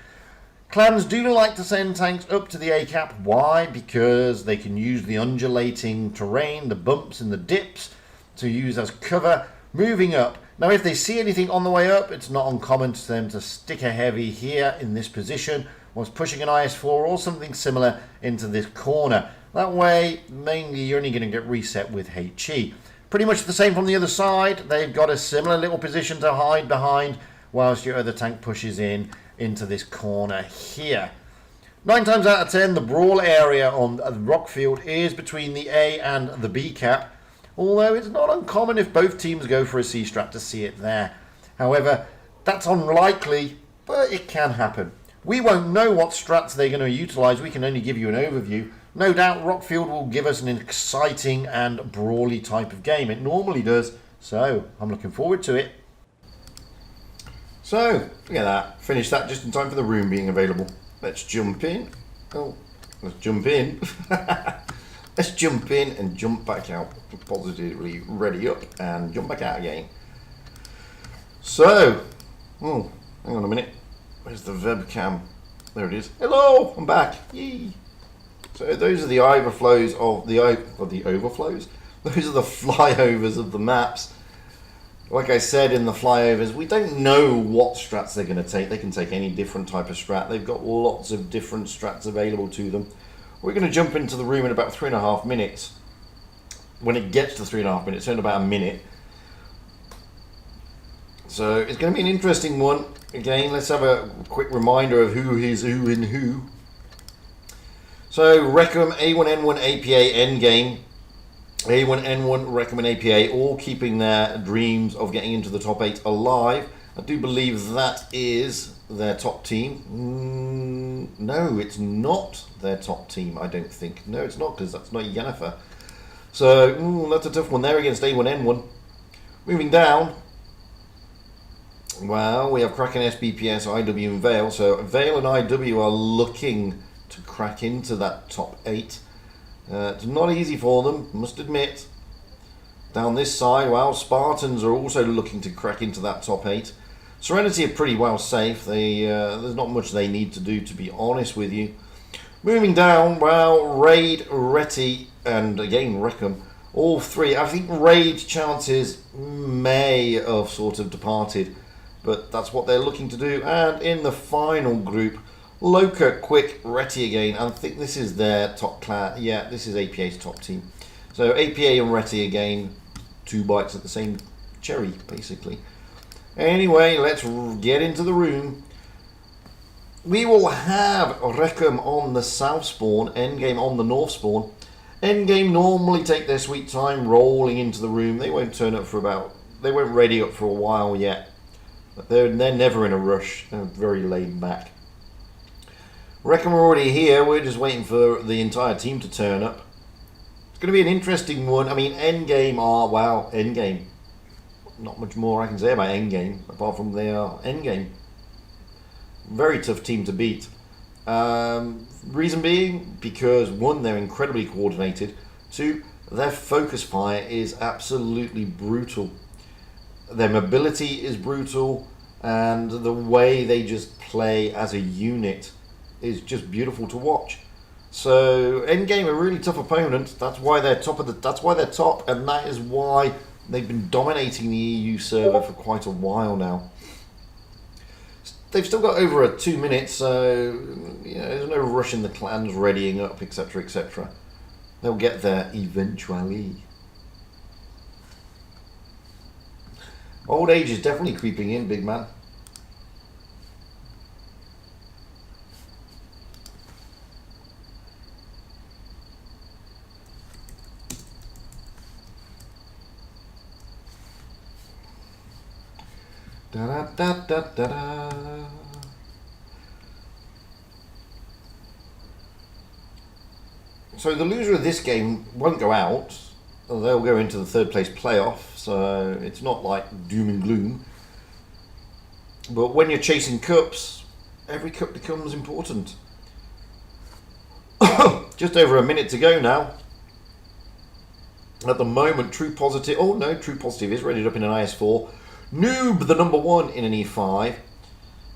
Clans do like to send tanks up to the A cap. Why? Because they can use the undulating terrain, the bumps and the dips, to use as cover moving up. Now, if they see anything on the way up, it's not uncommon to them to stick a heavy here in this position, whilst pushing an IS-4 or something similar into this corner. That way, mainly you're only going to get reset with HE. Pretty much the same from the other side. They've got a similar little position to hide behind whilst your other tank pushes in into this corner here. 9 times out of 10, the brawl area on Rockfield is between the A and the B cap, although it's not uncommon if both teams go for a C strat to see it there. However, that's unlikely, but it can happen. We won't know what strats they're going to utilise. We can only give you an overview. No doubt Rockfield will give us an exciting and brawly type of game. It normally does, so I'm looking forward to it. So, look at that. Finished that just in time for the room being available. Let's jump in. Oh, let's jump in. Let's jump in and jump back out. Positively ready up and jump back out again. So, oh, hang on a minute. Where's the webcam? There it is. Hello, I'm back. Yee. So those are the overflows of the overflows. Those are the flyovers of the maps. Like I said in the flyovers, we don't know what strats they're going to take. They can take any different type of strat. They've got lots of different strats available to them. We're going to jump into the room in about 3.5 minutes. When it gets to 3.5 minutes, in about a minute. So it's going to be an interesting one. Again, let's have a quick reminder of who is who and who. So Reckham, A1N1, APA, Endgame. A1N1, Reckham and APA all keeping their dreams of getting into the top 8 alive. I do believe that is their top team. No, it's not their top team, I don't think. No, it's not, because that's not Yennefer. So, that's a tough one there against A1N1. Moving down, Well, we have Kraken, SBPS, IW and Vale. So Vale and IW are looking to crack into that top 8. It's not easy for them, must admit. Down this side, well, Spartans are also looking to crack into that top 8. Serenity are pretty well safe. There's not much they need to do, to be honest with you. Moving down, well, Raid, Reti, and again Reckham, all three. I think Raid's chances may have sort of departed, but that's what they're looking to do. And in the final group, Loka, Quick, Reti again. I think this is their top class. Yeah, this is APA's top team. So APA and Reti again, 2 bites at the same cherry, basically. Anyway, let's get into the room. We will have Reckham on the south spawn, Endgame on the north spawn. Endgame normally take their sweet time rolling into the room. They won't turn up for they won't ready up for a while yet. But they're never in a rush. They're very laid back. Reckham are already here. We're just waiting for the entire team to turn up. It's going to be an interesting one. I mean, Endgame are, well, Endgame. Not much more I can say about Endgame, apart from they are Endgame. Very tough team to beat. Reason being, because 1, they're incredibly coordinated. 2, their focus fire is absolutely brutal. Their mobility is brutal, and the way they just play as a unit is just beautiful to watch. So Endgame are a really tough opponent. That's why they're top, and that is why they've been dominating the EU server for quite a while now. They've still got over 2 minutes, so there's no rush in the clans readying up, etc., etc. They'll get there eventually. Old age is definitely creeping in, big man. Da da da da da da. So the loser of this game won't go out. They'll go into the 3rd place playoff, so it's not like doom and gloom. But when you're chasing cups, every cup becomes important. Just over a minute to go now. At the moment, True Positive... Oh no, True Positive is readied up in an IS4. Noob, the number 1 in an E5.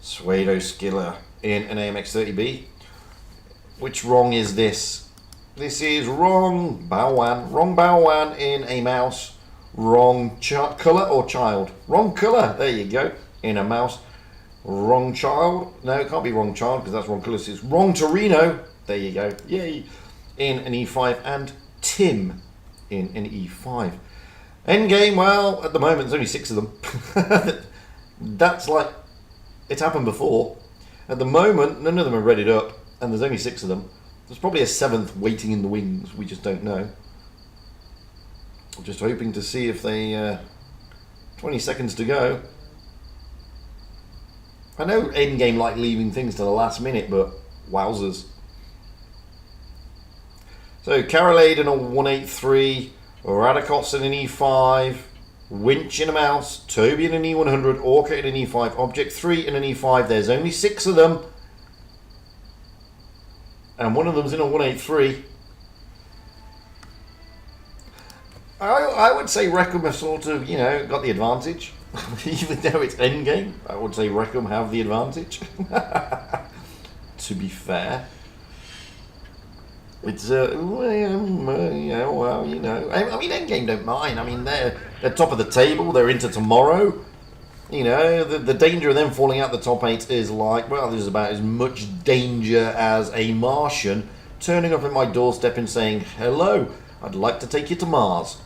Suedo Skiller in an AMX30B. Which wrong is this? This is wrong Baowan. Wrong Baowan in a mouse. Wrong colour or child? Wrong colour. There you go. In a mouse. Wrong child. No, it can't be wrong child because that's wrong colour. It's wrong Torino. There you go. Yay. In an E5. And Tim in an E5. Endgame, well, at the moment there's only 6 of them. That's like, it's happened before. At the moment, none of them are readied up, and there's only 6 of them. There's probably a 7th waiting in the wings, we just don't know. I'm just hoping to see if they, 20 seconds to go. I know Endgame like leaving things to the last minute, but wowzers. So, Carolade in a 183. Radikos in an E5, Winch in a mouse, Toby in an E100, Orca in an E5, Object 3 in an E5. There's only 6 of them. And one of them's in a 183. I would say Reckham have sort of, got the advantage. Even though it's endgame, I would say Reckham have the advantage. To be fair. It's I mean, Endgame don't mind. I mean, they're top of the table. They're into tomorrow. The danger of them falling out the top 8 is like, well, there's about as much danger as a Martian turning up at my doorstep and saying, "Hello, I'd like to take you to Mars."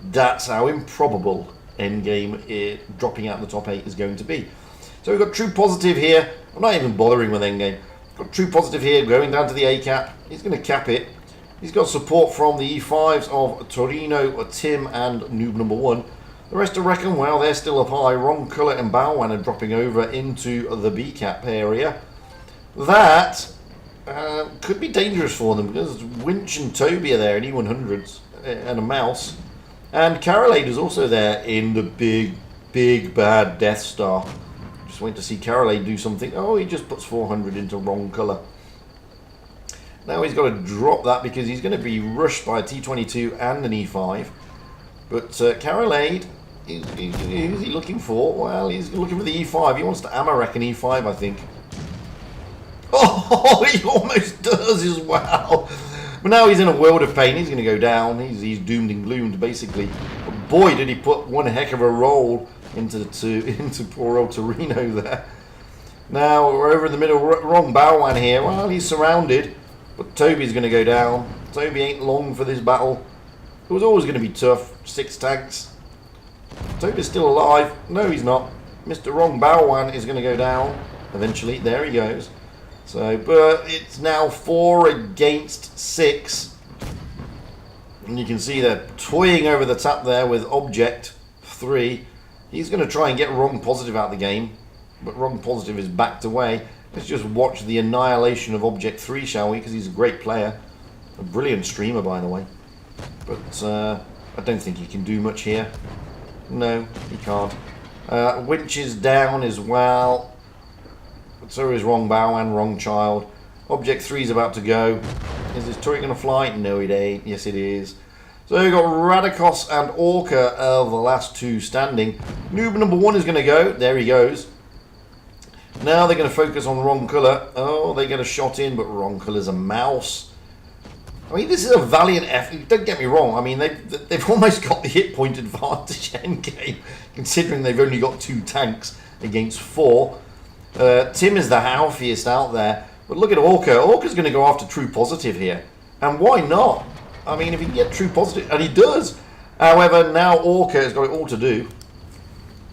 That's how improbable Endgame dropping out the top 8 is going to be. So we've got True Positive here. I'm not even bothering with Endgame. Got True Positive here, going down to the A cap. He's going to cap it. He's got support from the E5s of Torino, Tim, and Noob number 1. The rest of Reckham, well, they're still up high. Wrong Colour and Baowan are dropping over into the B cap area. That could be dangerous for them because Winch and Toby are there in E100s and a mouse. And Carolade is also there in the big bad Death Star. Just wait to see Karolay do something. Oh, he just puts 400 into wrong colour. Now he's got to drop that because he's going to be rushed by a T22 and an E5. But Karolay, who's he looking for? Well, he's looking for the E5. He wants to Amarek an E5, I think. Oh, he almost does as well. But now he's in a world of pain. He's going to go down. He's doomed and gloomed, basically. But boy, did he put one heck of a roll into poor old Torino there. Now we're over in the middle. Wrong Bowan here. Well, he's surrounded. But Toby's going to go down. Toby ain't long for this battle. It was always going to be tough. 6 tanks. Toby's still alive. No, he's not. Mr. Wrong Bowan is going to go down eventually. There he goes. So, but it's now 4 against 6. And you can see they're toying over the top there with Object 3. He's going to try and get Wrong Positive out of the game. But Wrong Positive is backed away. Let's just watch the annihilation of Object 3, shall we? Because he's a great player. A brilliant streamer, by the way. But I don't think he can do much here. No, he can't. Winch is down as well. So is Wrong Bow and Wrong Child. Object 3 is about to go. Is this turret going to fly? No, it ain't. Yes, it is. So we've got Radikos and Orca of the last 2 standing. Noob number 1 is going to go. There he goes. Now they're going to focus on Wrong Colour. Oh, they get a shot in, but Wrong Colour's a mouse. I mean, this is a valiant effort. Don't get me wrong. I mean, they've almost got the hit point advantage endgame, considering they've only got 2 tanks against 4. Tim is the houfiest out there. But look at Orca. Orca's going to go after True Positive here. And why not? I mean, if he can get True Positive, and he does. However, now Orca has got it all to do.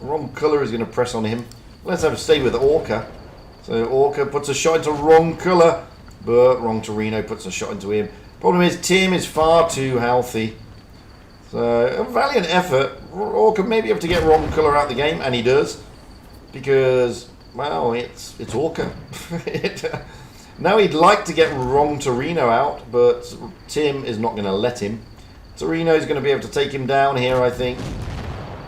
Wrong Colour is going to press on him. Let's have a stay with Orca. So Orca puts a shot into Wrong Colour, but Wrong Torino puts a shot into him. Problem is, Tim is far too healthy. So, a valiant effort. Orca may be able to get Wrong Colour out of the game, and he does. Because, well, it's Orca. Now he'd like to get Wrong Torino out, but Tim is not going to let him. Torino's going to be able to take him down here, I think.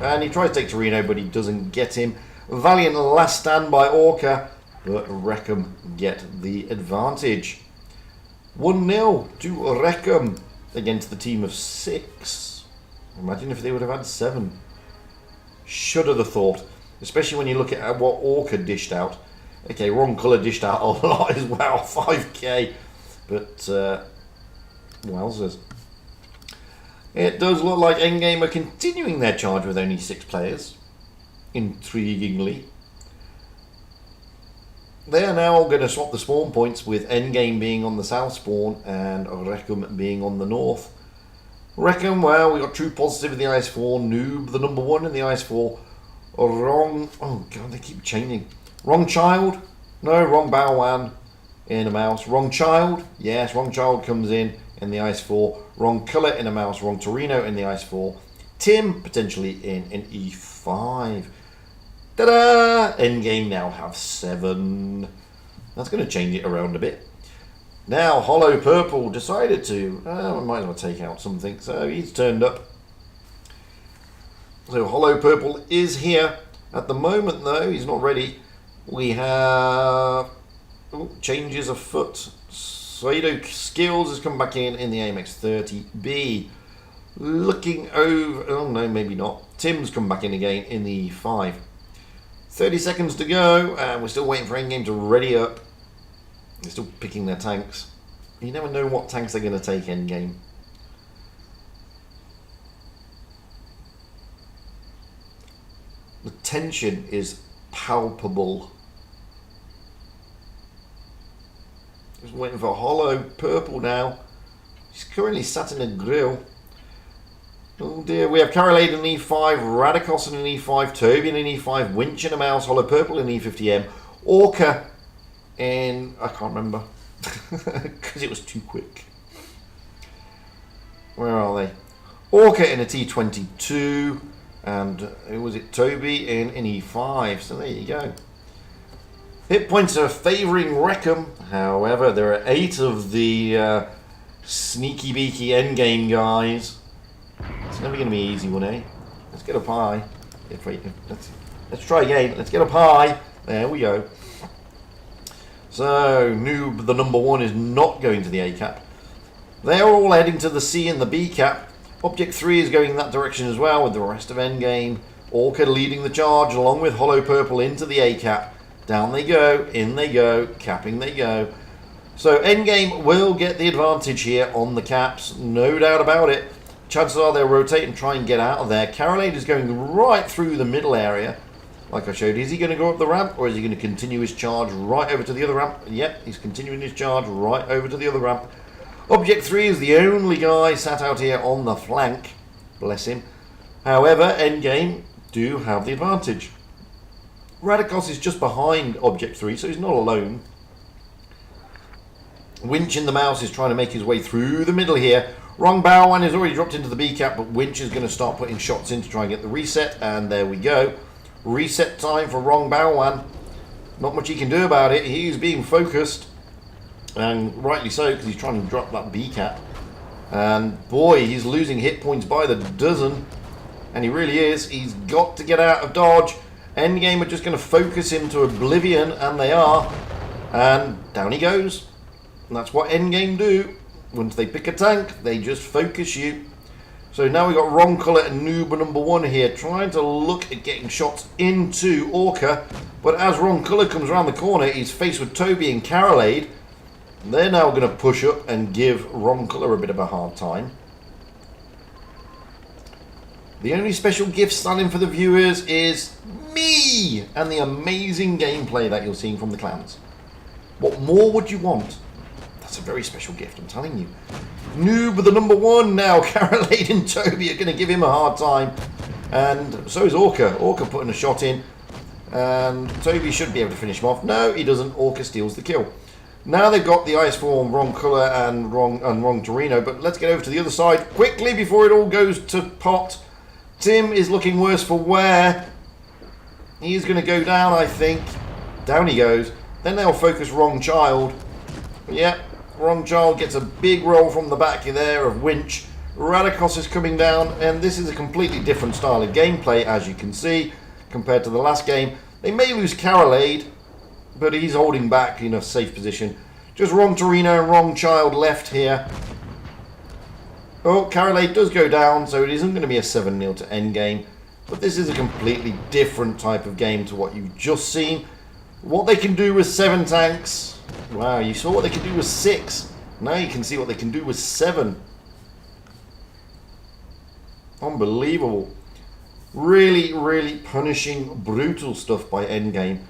And he tries to take Torino, but he doesn't get him. Valiant last stand by Orca, but Wreckham get the advantage. 1-0 to Wreckham against the team of 6. Imagine if they would have had 7. Shudder the thought, especially when you look at what Orca dished out. Okay, Wrong Colour dished out a lot as well, 5k, but wowzers. It does look like Endgame are continuing their charge with only 6 players. Intriguingly. They are now going to swap the spawn points with Endgame being on the south spawn and Wreckham being on the north. Wreckham, well, we got True Positive in the IS-4, Noob the number 1 in the IS-4, Wrong, oh god, they keep changing. Wrong Child, no, Wrong Bowan in a mouse. Wrong Child, yes, Wrong Child comes in the IS-4. Wrong Colour in a mouse, Wrong Torino in the IS-4. Tim potentially in an E5. Ta-da! Endgame now have 7. That's going to change it around a bit. Now, Hollow Purple decided to... we might as well take out something. So he's turned up. So Hollow Purple is here. At the moment, though, he's not ready. We have... changes afoot. Swado Skills has come back in the AMX-30B. Looking over... oh, no, maybe not. Tim's come back in again in the E5. 30 seconds to go, and we're still waiting for Endgame to ready up. They're still picking their tanks. You never know what tanks they're going to take Endgame. The tension is palpable. Just waiting for Hollow Purple now. He's currently sat in a grill. Oh dear, we have Karolay in an E5, Radikos in an E5, Toby in an E5, Winch in a mouse, Hollow Purple in E50M, Orca in... I can't remember, because it was too quick. Where are they? Orca in a T22, and who was it? Toby in an E5, so there you go. Hit points are favouring Wreckham, however, there are 8 of the sneaky beaky endgame guys. It's never going to be an easy one, eh? Let's get up high. Let's try again. Let's get up high. There we go. So, Noob, the number 1, is not going to the A cap. They're all heading to the C and the B cap. Object 3 is going that direction as well, with the rest of Endgame. Orca leading the charge, along with Hollow Purple into the A cap. Down they go, in they go, capping they go. So Endgame will get the advantage here on the caps, no doubt about it. Chances are they'll rotate and try and get out of there. Carolade is going right through the middle area. Like I showed, is he going to go up the ramp, or is he going to continue his charge right over to the other ramp? Yep, he's continuing his charge right over to the other ramp. Object 3 is the only guy sat out here on the flank. Bless him. However, Endgame do have the advantage. Radikos is just behind Object 3, so he's not alone. Winch in the mouse is trying to make his way through the middle here. Wrong Bowen has already dropped into the B cap, but Winch is going to start putting shots in to try and get the reset, and there we go. Reset time for Wrong Bowen. Not much he can do about it. He's being focused, and rightly so, because he's trying to drop that B cap. And boy, he's losing hit points by the dozen, and he really is. He's got to get out of dodge. Endgame are just going to focus him to oblivion, and they are. And down he goes. And that's what Endgame do. Once they pick a tank, they just focus you. So now we've got Wrong Colour and Noob number 1 here, trying to look at getting shots into Orca. But as Wrong Colour comes around the corner, he's faced with Toby and Carolade. They're now going to push up and give Wrong Colour a bit of a hard time. The only special gift standing for the viewers is me and the amazing gameplay that you're seeing from the clans. What more would you want? That's a very special gift, I'm telling you. Noob, the number 1 now. Carolade and Toby are going to give him a hard time. And so is Orca. Orca putting a shot in. And Toby should be able to finish him off. No, he doesn't. Orca steals the kill. Now they've got the IS-4 on Wrong Colour and Wrong Torino. But let's get over to the other side quickly before it all goes to pot. Tim is looking worse for wear. He's going to go down, I think. Down he goes. Then they'll focus Wrong Child. Yep. Wrong Child gets a big roll from the back there of Winch. Radikos is coming down, and this is a completely different style of gameplay, as you can see, compared to the last game. They may lose Carolade, but he's holding back in a safe position. Just Wrong Torino and Wrong Child left here. Oh, Carolade does go down, so it isn't going to be a 7-0 to endgame. But this is a completely different type of game to what you've just seen. What they can do with 7 tanks... Wow, you saw what they can do with 6. Now you can see what they can do with 7. Unbelievable. Really, really punishing, brutal stuff by Endgame.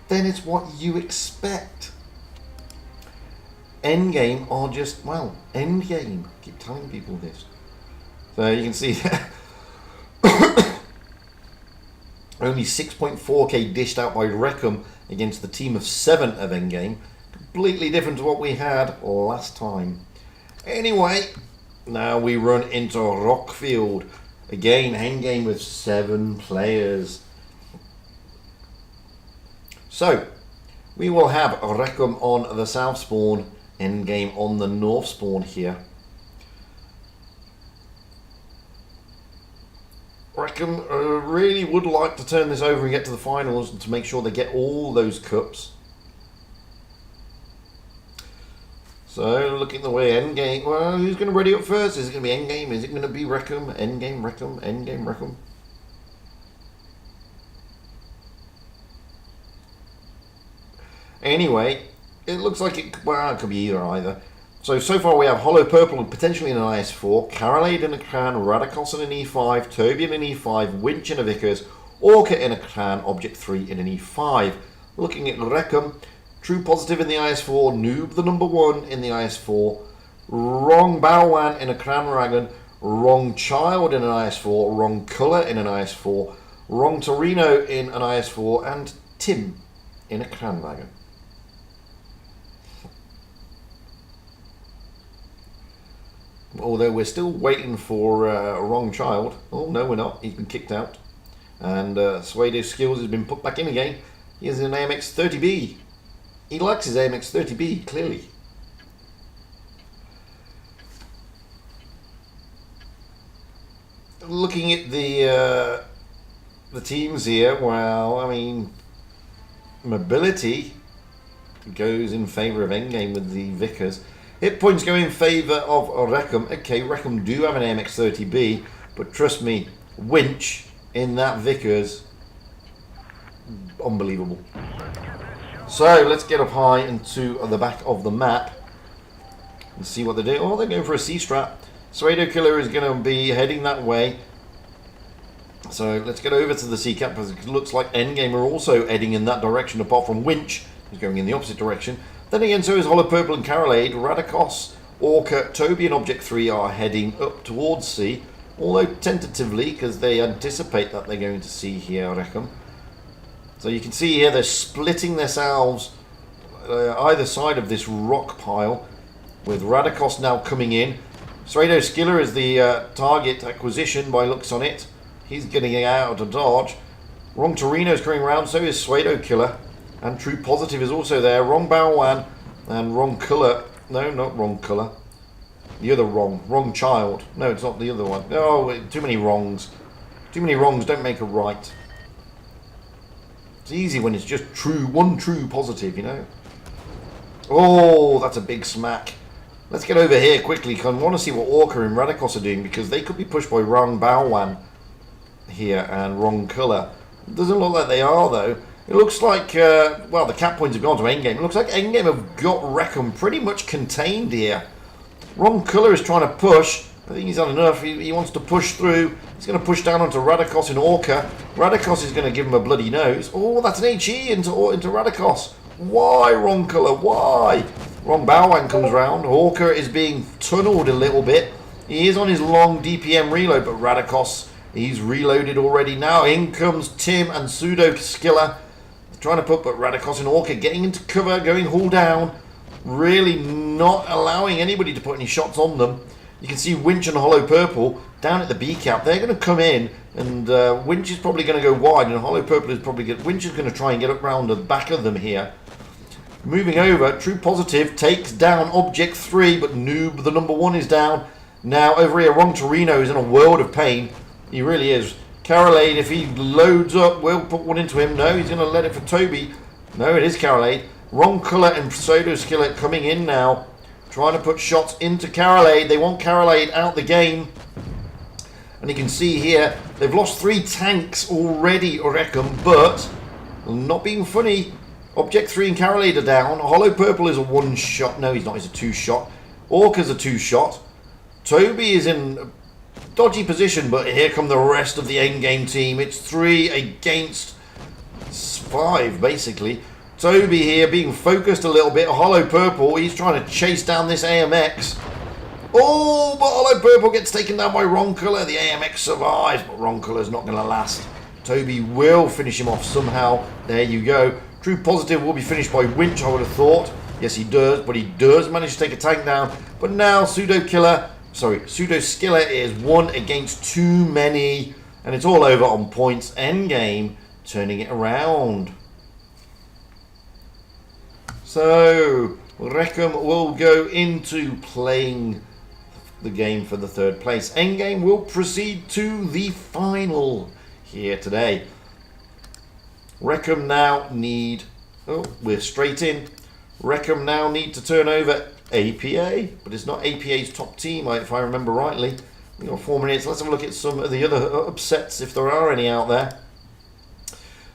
Then it's what you expect. Endgame are just, well, Endgame. I keep telling people this. So you can see that. Only 6.4k dished out by Reckham against the team of 7 of Endgame. Completely different to what we had last time. Anyway, now we run into Rockfield. Again, Endgame with 7 players. So, we will have Reckham on the south spawn, Endgame on the north spawn here. Reckham really would like to turn this over and get to the finals and to make sure they get all those cups. So, looking the way Endgame, well, who's going to ready up first? Is it going to be Endgame? Is it going to be Reckham? Endgame, Reckham, Endgame, Reckham. Anyway, it looks like it, well, it could be either. So far we have Hollow Purple and potentially in an IS-4, Carolade in a Cran, Radikos in an E5, Toby in an E5, Winch in a Vickers, Orca in a Cran, Object 3 in an E5. Looking at Reckham, True Positive in the IS-4, Noob the number 1 in the IS-4, Wrong Bowan in a Cran Dragon, Wrong Child in an IS-4, Wrong Colour in an IS-4, Wrong Torino in an IS-4, and Tim in a Cran Dragon. Although we're still waiting for Wrong Child. Oh, no, we're not. He's been kicked out. And Suedo's skills has been put back in again. He has an AMX 30B. He likes his AMX 30B, clearly. Looking at the teams here, well, I mean, Mobility goes in favour of Endgame with the Vickers. Hit points go in favour of Wreckham. Okay, Wreckham do have an AMX-30B, but trust me, winch in that Vickers, unbelievable. So let's get up high into the back of the map and see what they're doing. Oh, they're going for a C-strap. Suedo Killer is going to be heading that way. So let's get over to the C-cap because it looks like Endgame are also heading in that direction, apart from Winch, who's going in the opposite direction. Then again, so is Hollow Purple and Carolade. Radikos, Orca, Toby and Object 3 are heading up towards C, although tentatively because they anticipate that they're going to C here, I reckon. So you can see here they're splitting themselves either side of this rock pile, with Radikos now coming in. Suedo Skiller is the target acquisition by looks on it. He's getting out of dodge. Wrong Torino's coming around, so is Suedo Killer. And True Positive is also there. Wrong Bowan and Wrong Colour. No, not Wrong Colour. The other wrong. Wrong Child. No, it's not the other one. Oh, too many wrongs. Too many wrongs don't make a right. It's easy when it's just true, one true positive, you know. Oh, that's a big smack. Let's get over here quickly because I want to see what Orca and Radikos are doing, because they could be pushed by Wrong Bowan here and Wrong Colour. It doesn't look like they are, though. It looks like, well, the cap points have gone to Endgame. It looks like Endgame have got Wreckham pretty much contained here. Wrong Colour is trying to push. I think he's had enough. He wants to push through. He's going to push down onto Radikos and Orca. Radikos is going to give him a bloody nose. Oh, that's an HE into Radikos. Why, Wrong Colour? Why? Wrong Bowan comes round. Orca is being tunnelled a little bit. He is on his long DPM reload, but Radikos, he's reloaded already now. In comes Tim and Pseudo Skiller. Trying to put, but Radikos and Orca getting into cover, going hull down. Really not allowing anybody to put any shots on them. You can see Winch and Hollow Purple down at the B cap. They're going to come in, and Winch is probably going to go wide, and Hollow Purple is probably going. Winch is going to try and get up round the back of them here. Moving over, True Positive takes down Object 3, but Noob, the number 1, is down. Now over here, Wrong Torino is in a world of pain. He really is. Carolade, if he loads up, we'll put one into him. No, he's going to let it for Toby. No, it is Carolade. Wrong Colour and Pseudo Skillet coming in now. Trying to put shots into Carolade. They want Carolade out the game. And you can see here, they've lost 3 tanks already, I reckon. But, not being funny, Object 3 and Carolade are down. Hollow Purple is a 1-shot. No, he's not. He's a 2-shot. Orca's a 2-shot. Toby is in a dodgy position, but here come the rest of the endgame team. It's 3 against 5, basically. Toby here being focused a little bit. Hollow Purple, he's trying to chase down this AMX. Oh, but Hollow Purple gets taken down by Wrong Colour. The AMX survives, but Wrong Colour's not going to last. Toby will finish him off somehow. There you go. True Positive will be finished by Winch, I would have thought. Yes, he does, but he does manage to take a tank down. But now Pseudo Skiller is 1 against too many, and it's all over on points. Endgame turning it around. So Wreckham will go into playing the game for the 3rd place. Endgame will proceed to the final here today. Wreckham now need... Oh, we're straight in. Wreckham now need to turn over APA, but it's not APA's top team, if I remember rightly. We've got 4 minutes. Let's have a look at some of the other upsets, if there are any out there.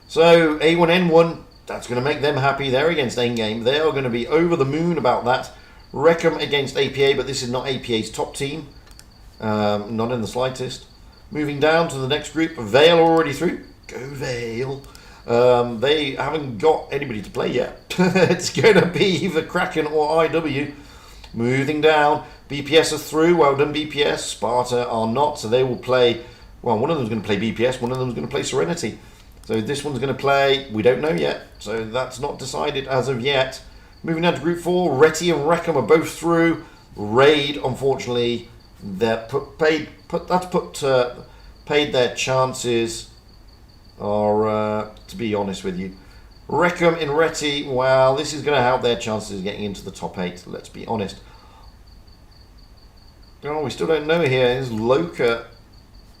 So, A1N1, that's going to make them happy. They're against Endgame. They are going to be over the moon about that. Wreckham against APA, but this is not APA's top team. Not in the slightest. Moving down to the next group. Vale already through. Go Vale. They haven't got anybody to play yet. It's going to be either Kraken or IW. Moving down, BPS are through. Well done, BPS. Sparta are not, so they will play. Well, one of them's going to play BPS, one of them's going to play Serenity. So this one's going to play, we don't know yet. So that's not decided as of yet. Moving down to Group 4, Retty and Wreckham are both through. Raid, unfortunately, paid their chances. Or, to be honest with you, Wreckham and Retty, well, this is going to help their chances of getting into the top 8, let's be honest. Oh, we still don't know here. It's Loka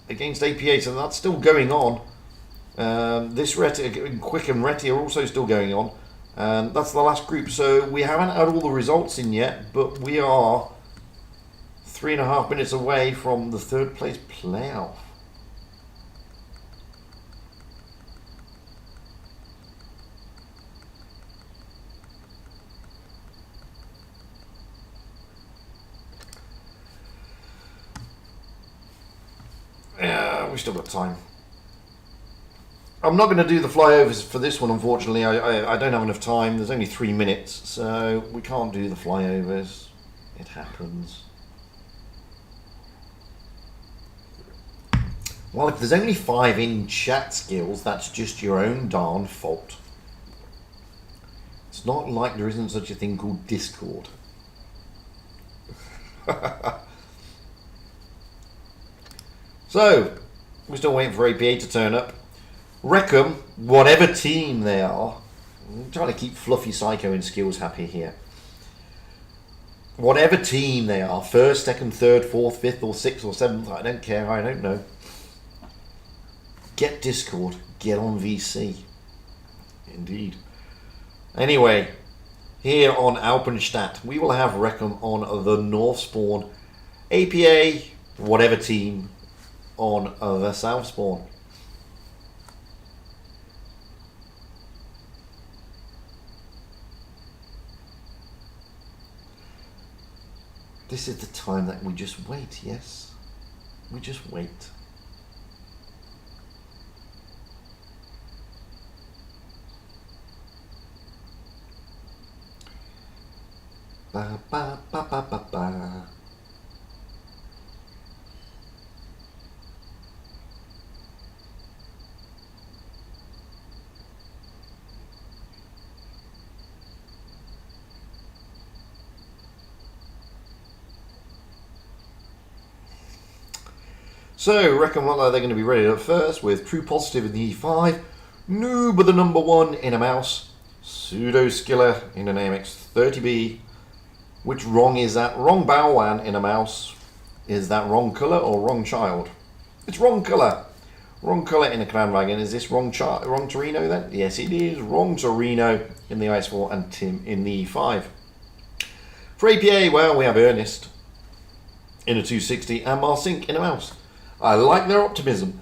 against APA, so that's still going on. This Quick and Reti are also still going on. And that's the last group. So we haven't had all the results in yet, but we are 3.5 minutes away from the third place playoff. Yeah, we still got time. I'm not going to do the flyovers for this one, unfortunately. I don't have enough time. There's only 3 minutes, so we can't do the flyovers. It happens. Well, if there's only 5 in chat skills, that's just your own darn fault. It's not like there isn't such a thing called Discord. So, we're still waiting for APA to turn up. Wreckham, whatever team they are, I'm trying to keep Fluffy Psycho and Skills happy here. Whatever team they are, first, second, third, fourth, fifth, or sixth, or seventh, I don't care, I don't know. Get Discord, get on VC. Indeed. Anyway, here on Alpenstadt, we will have Wreckham on the North Spawn, APA, whatever team, on the South Spawn. This is the time that we just wait, yes? We just wait. Ba ba ba ba ba ba. So, reckon what are they going to be ready up first with True Positive in the E5, Noob the number 1 in a mouse, Pseudo Skiller in an AMX 30B. Which wrong is that? Wrong Bowan in a mouse. Is that wrong colour or wrong child? It's wrong colour. Wrong colour in a Clan Wagon. Is this wrong Torino then? Yes, it is. Wrong Torino in the IS4 and Tim in the E5. For APA, well, we have Ernest in a 260 and Marsink in a mouse. I like their optimism.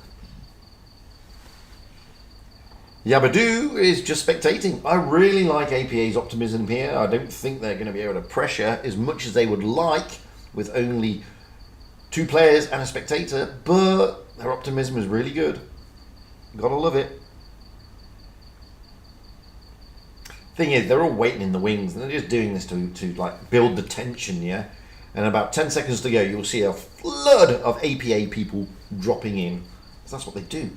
Yabadoo is just spectating. I really like APA's optimism here. I don't think they're going to be able to pressure as much as they would like with only 2 players and a spectator, but their optimism is really good. Gotta love it. Thing is, they're all waiting in the wings and they're just doing this to like build the tension, yeah? And about 10 seconds to go, you'll see a flood of APA people dropping in. Because that's what they do.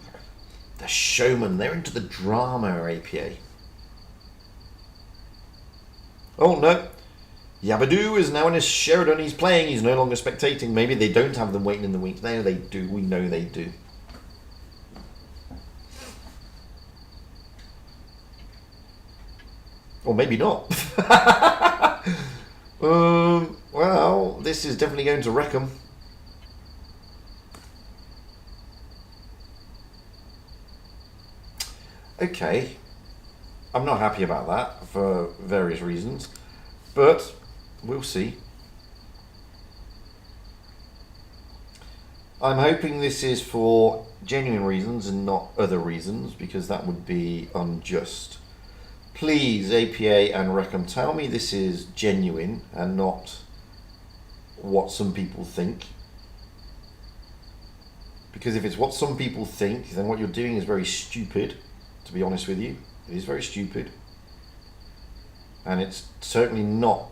They're showmen. They're into the drama, APA. Oh, no. Yabadoo is now in his Sheridan. He's playing. He's no longer spectating. Maybe they don't have them waiting in the wings. No, they do. We know they do. Or maybe not. Well, this is definitely going to wreck them. Okay. I'm not happy about that for various reasons, but we'll see. I'm hoping this is for genuine reasons and not other reasons, because that would be unjust. Please, APA and Wreckham, tell me this is genuine and not what some people think. Because if it's what some people think, then what you're doing is very stupid, to be honest with you. It is very stupid. And it's certainly not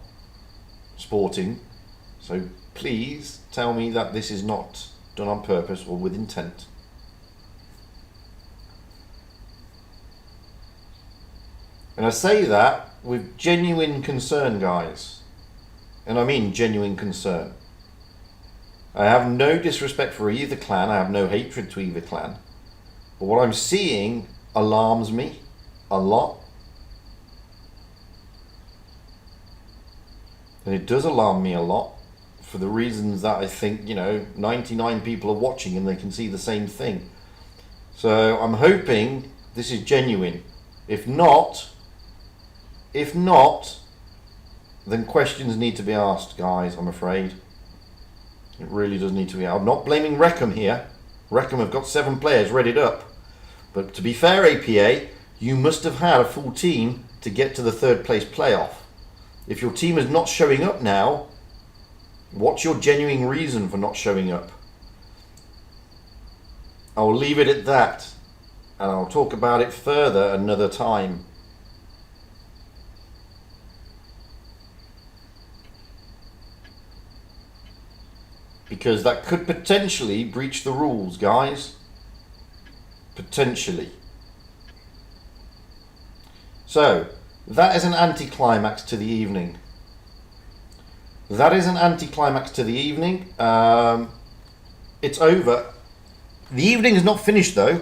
sporting. So please tell me that this is not done on purpose or with intent. And I say that with genuine concern, guys. And I mean genuine concern. I have no disrespect for either clan. I have no hatred to either clan. But what I'm seeing alarms me a lot. And it does alarm me a lot for the reasons that I think, 99 people are watching and they can see the same thing. So I'm hoping this is genuine. If not, then questions need to be asked, guys, I'm afraid. It really does need to be. I'm not blaming Wreckham here. Wreckham have got 7 players readied up. But to be fair, APA, you must have had a full team to get to the 3rd place playoff. If your team is not showing up now, what's your genuine reason for not showing up? I'll leave it at that. And I'll talk about it further another time. Because that could potentially breach the rules, guys. Potentially. So, that is an anticlimax to the evening. That is an anticlimax to the evening. It's over. The evening is not finished though,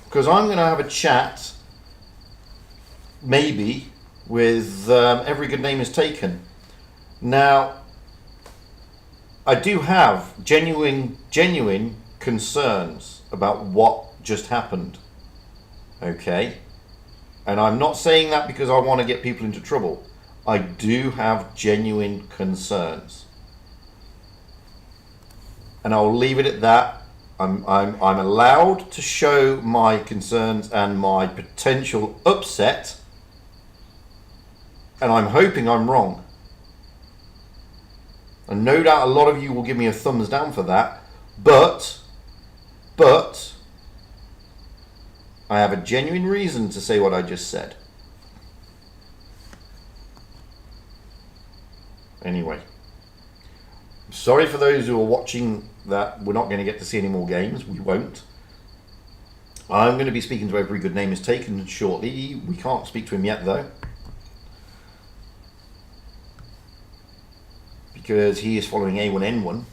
because I'm going to have a chat, maybe, with Every Good Name Is Taken. Now, I do have genuine concerns about what just happened. Okay? And I'm not saying that because I want to get people into trouble. I do have genuine concerns. And I'll leave it at that. I'm allowed to show my concerns and my potential upset. And I'm hoping I'm wrong. And no doubt a lot of you will give me a thumbs down for that. But I have a genuine reason to say what I just said. Anyway. Sorry for those who are watching that we're not going to get to see any more games. We won't. I'm going to be speaking to Every Good Name Is Taken shortly. We can't speak to him yet though. Because he is following A1N1.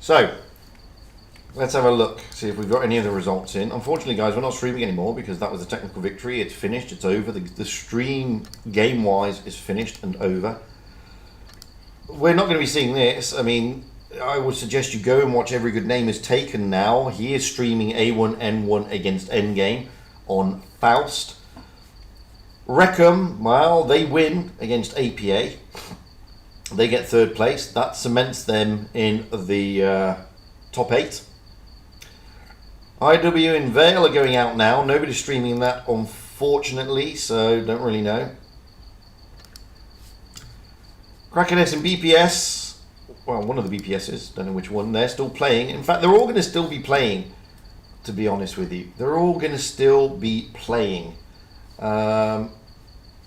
So, let's have a look, see if we've got any of the results in. Unfortunately, guys, we're not streaming anymore because that was a technical victory. It's finished, it's over. The stream, game-wise, is finished and over. We're not going to be seeing this. I mean, I would suggest you go and watch Every Good Name Is Taken now. He is streaming A1N1 against Endgame on Faust. Wreckham, well, they win against APA. They get 3rd place. That cements them in the top 8. IW and Vale are going out now. Nobody's streaming that, unfortunately, so don't really know. Krakenes and BPS, well, one of the BPSs, don't know which one, they're still playing. In fact, they're all going to still be playing, to be honest with you. They're all going to still be playing. I'll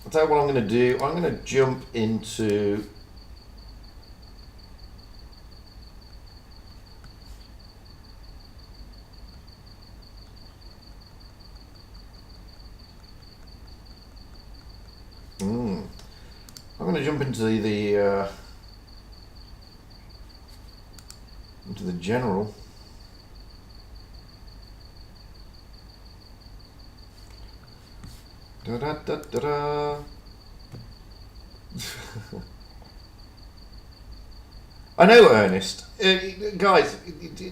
tell you what I'm going to do. I'm going to jump into... I'm going to jump into the general. Da da da da da. I know, Ernest. Guys,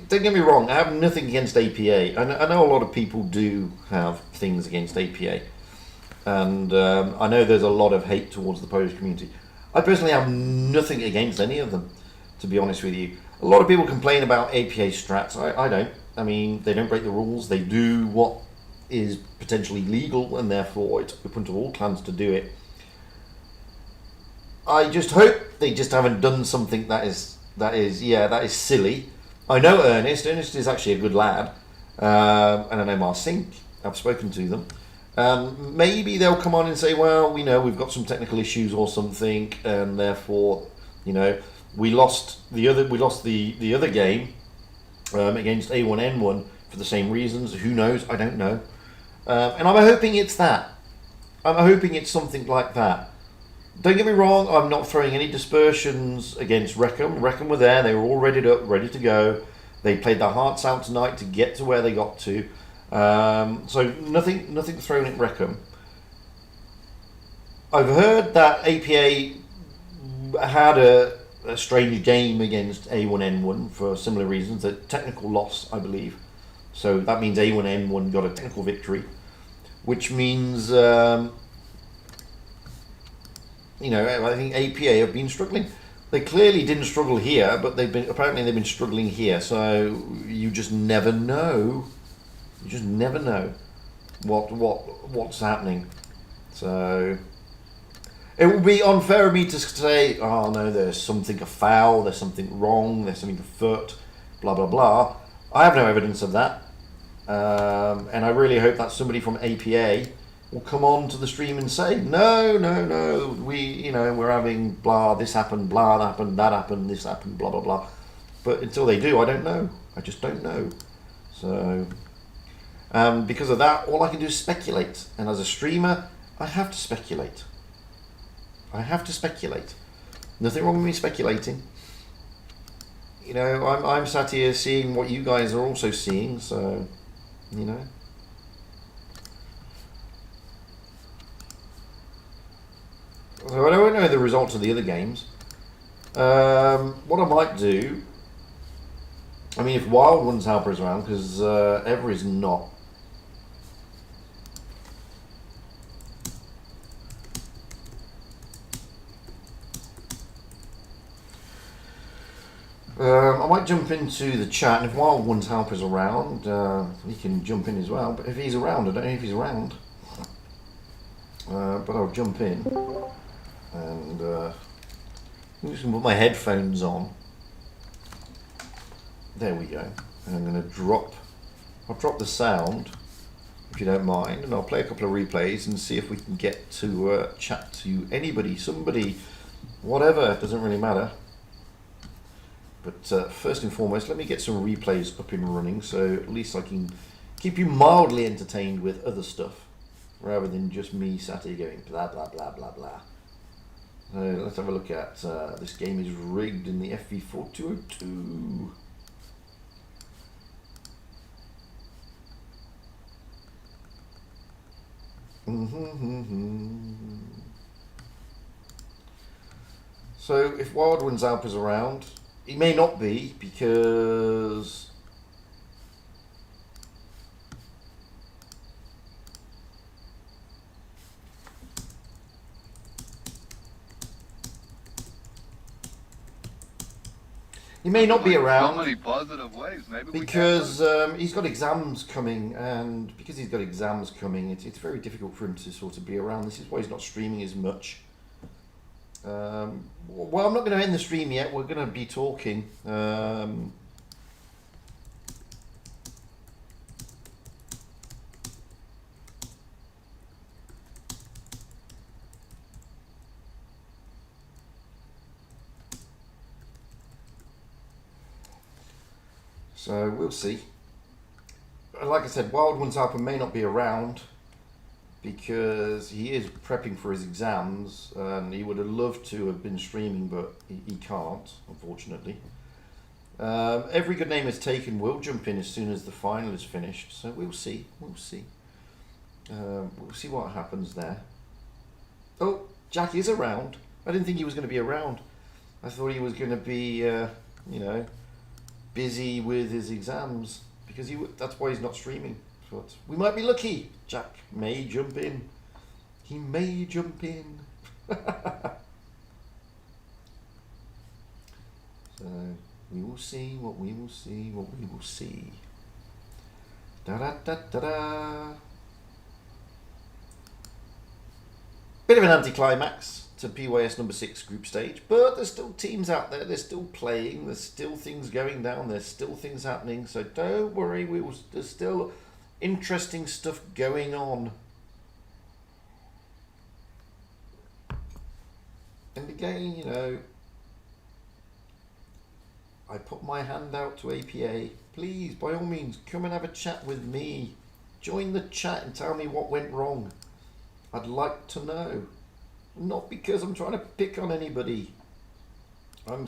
don't get me wrong. I have nothing against APA. I know a lot of people do have things against APA. And I know there's a lot of hate towards the Polish community. I personally have nothing against any of them, to be honest with you. A lot of people complain about APA strats. I don't. I mean, they don't break the rules. They do what is potentially legal, and therefore it's open to all clans to do it. I just hope they just haven't done something that is silly. I know Ernest. Ernest is actually a good lad. And I know Marsink. I've spoken to them. Maybe they'll come on and say, well, we know we've got some technical issues or something, and therefore, we lost the other game against A1N1 for the same reasons. Who knows? I don't know. And I'm hoping it's that. I'm hoping it's something like that. Don't get me wrong, I'm not throwing any dispersions against Wreckham. Wreckham were there, they were all ready to go. They played their hearts out tonight to get to where they got to. So nothing thrown at Wreckham. I've heard that APA had a strange game against A1N1 for similar reasons, a technical loss, I believe. So that means A1N1 got a technical victory, which means, I think APA have been struggling. They clearly didn't struggle here, but they've been struggling here. So you just never know. You just never know what's happening. So it would be unfair of me to say, oh no, there's something a foul, there's something wrong, there's something afoot, blah blah blah. I have no evidence of that, and I really hope that somebody from APA will come on to the stream and say, no, we're having blah, this happened, blah, that happened, this happened, blah blah blah. But until they do, I don't know. I just don't know. So because of that, all I can do is speculate, and as a streamer, I have to speculate. Nothing wrong with me speculating. I'm sat here seeing what you guys are also seeing, so, So I don't know the results of the other games. What I might do, if Wild Ones help us around, because Every's not. I might jump into the chat, and if Wild Ones help us around, he can jump in as well. But if he's around, I don't know if he's around. But I'll jump in, and I'm just going to put my headphones on. There we go. And I'm going to drop the sound, if you don't mind, and I'll play a couple of replays and see if we can get to chat to anybody, somebody, whatever, it doesn't really matter. But first and foremost, let me get some replays up and running, so at least I can keep you mildly entertained with other stuff, rather than just me sat here going blah blah blah blah blah. Let's have a look at this game is rigged in the FV4202. So if Wild Ones Alp is around, he may not be, because he may not be around. So many positive ways. Maybe because he's got exams coming, and because he's got exams coming, it's very difficult for him to sort of be around. This is why he's not streaming as much. Well, I'm not going to end the stream yet. We're going to be talking. So we'll see. Like I said, Wild Ones Alpha may not be around, because he is prepping for his exams, and he would have loved to have been streaming, but he can't, unfortunately. Every Good Name Is Taken will jump in as soon as the final is finished, so we'll see. We'll see what happens there. Oh, Jack is around. I didn't think he was going to be around. I thought he was going to be, busy with his exams, because that's why he's not streaming. But we might be lucky. Jack may jump in. He may jump in. So we will see what we will see. What we will see. Da da da da da. Bit of an anticlimax to PYS number 6 group stage, but there's still teams out there. They're still playing. There's still things going down. There's still things happening. So don't worry. There's still interesting stuff going on. And again, I put my hand out to APA. Please, by all means, come and have a chat with me. Join the chat and tell me what went wrong. I'd like to know. Not because I'm trying to pick on anybody. I'm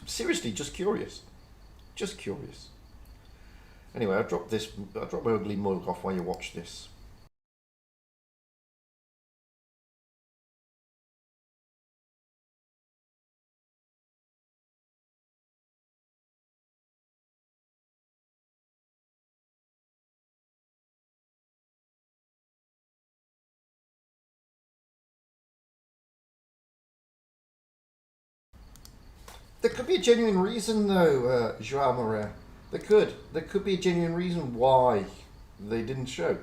seriously just curious. Just curious. Anyway, I'll drop my ugly mug off while you watch this. There could be a genuine reason, though, Joao Moreira. There could be a genuine reason why they didn't show.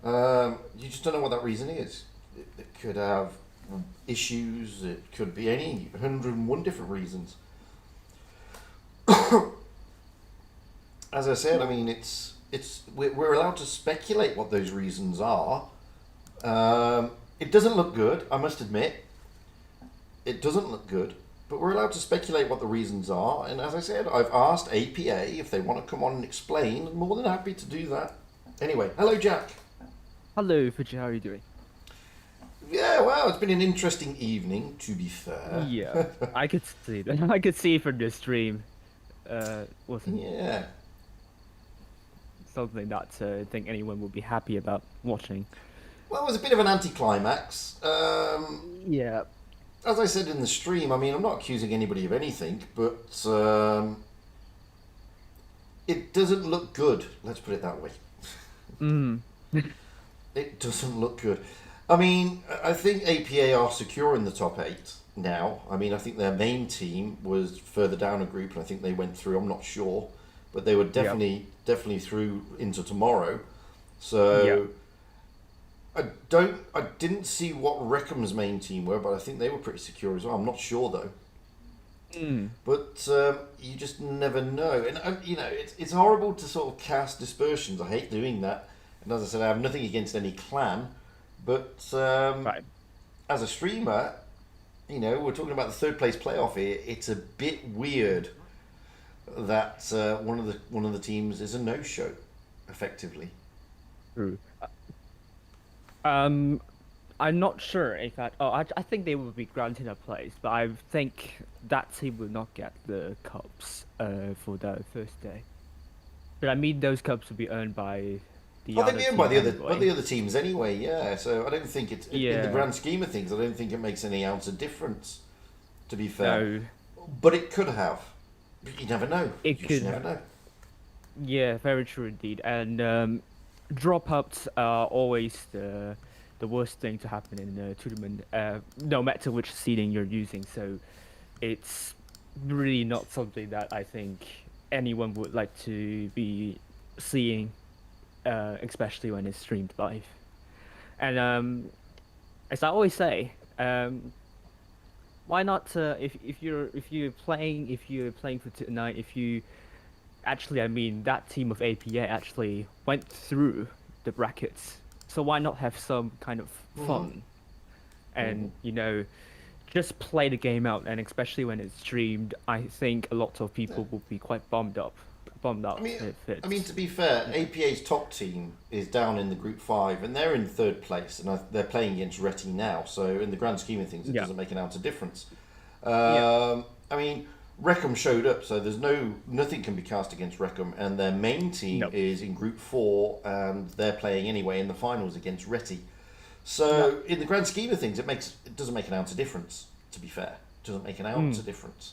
You just don't know what that reason is. It could have issues. It could be any 101 different reasons. As I said, I mean, we're allowed to speculate what those reasons are. It doesn't look good, I must admit. It doesn't look good. But we're allowed to speculate what the reasons are, and as I said, I've asked APA if they want to come on and explain. I'm more than happy to do that. Anyway, hello, Jack. Hello, Fuji, how are you doing? Yeah, well, it's been an interesting evening, to be fair. Yeah, I could see that. I could see from the stream. Wasn't Yeah. something that I think anyone would be happy about watching. Well, it was a bit of an anticlimax. Yeah. As I said in the stream, I mean, I'm not accusing anybody of anything, but it doesn't look good. Let's put it that way. Mm. It doesn't look good. I mean, I think APA are secure in the top 8 now. I mean, I think their main team was further down a group, and I think they went through. I'm not sure, but they were definitely through into tomorrow. So I didn't see what Reckham's main team were, but I think they were pretty secure as well. I'm not sure though. But you just never know, and you know, it's horrible to sort of cast dispersions. I hate doing that, and as I said, I have nothing against any clan, but Right. as a streamer, you know, we're talking about the third place playoff here. It's a bit weird that one of the teams is a no-show, effectively. True. I'm not sure if that. Oh, I think they will be granted a place, but I think that team will not get the cups for the first day. But I mean, those cups will be earned by the Well, other they'd be owned team by the anyway. other teams anyway, yeah. So I don't think it's in the Yeah. grand scheme of things. I don't think it makes any ounce of difference. To be fair, No, but it could have. But you never know. it You could just never have. know. Yeah, very true indeed. And dropouts are always the worst thing to happen in a tournament, no matter which seeding you're using. So it's really not something that I think anyone would like to be seeing, especially when it's streamed live. And as I always say, why not? If you're playing for tonight, if you actually, I mean, that team of APA actually went through the brackets. So why not have some kind of fun and, just play the game out? And especially when it's streamed, I think a lot of people will be quite bummed I out mean, if I mean it's. to be fair, APA's top team is down in the group 5, and they're in third place, and they're playing against Reti now. So in the grand scheme of things, it Yeah. doesn't make an ounce of difference. Yeah. I mean, Reckham showed up, so there's nothing can be cast against Reckham, and their main team No. is in Group 4, and they're playing anyway in the finals against Reti. So Yeah. in the grand scheme of things, it doesn't make an ounce of difference. To be fair, it doesn't make an ounce of difference.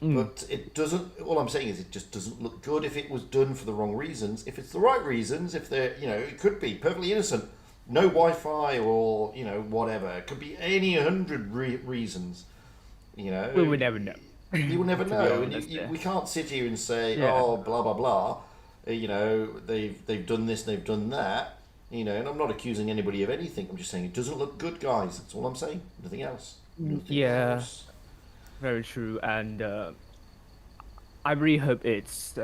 But it doesn't. All I'm saying is, it just doesn't look good if it was done for the wrong reasons. If it's the right reasons, if they're, it could be perfectly innocent, no Wi-Fi or whatever. It could be any 100 reasons. We would never know. You will never To be know, and honest, yeah. we can't sit here and say, Yeah. "Oh, blah blah blah." They've done this, they've done that. And I'm not accusing anybody of anything. I'm just saying it doesn't look good, guys. That's all I'm saying. Nothing else. Nothing Yeah. else. Very true, and I really hope it's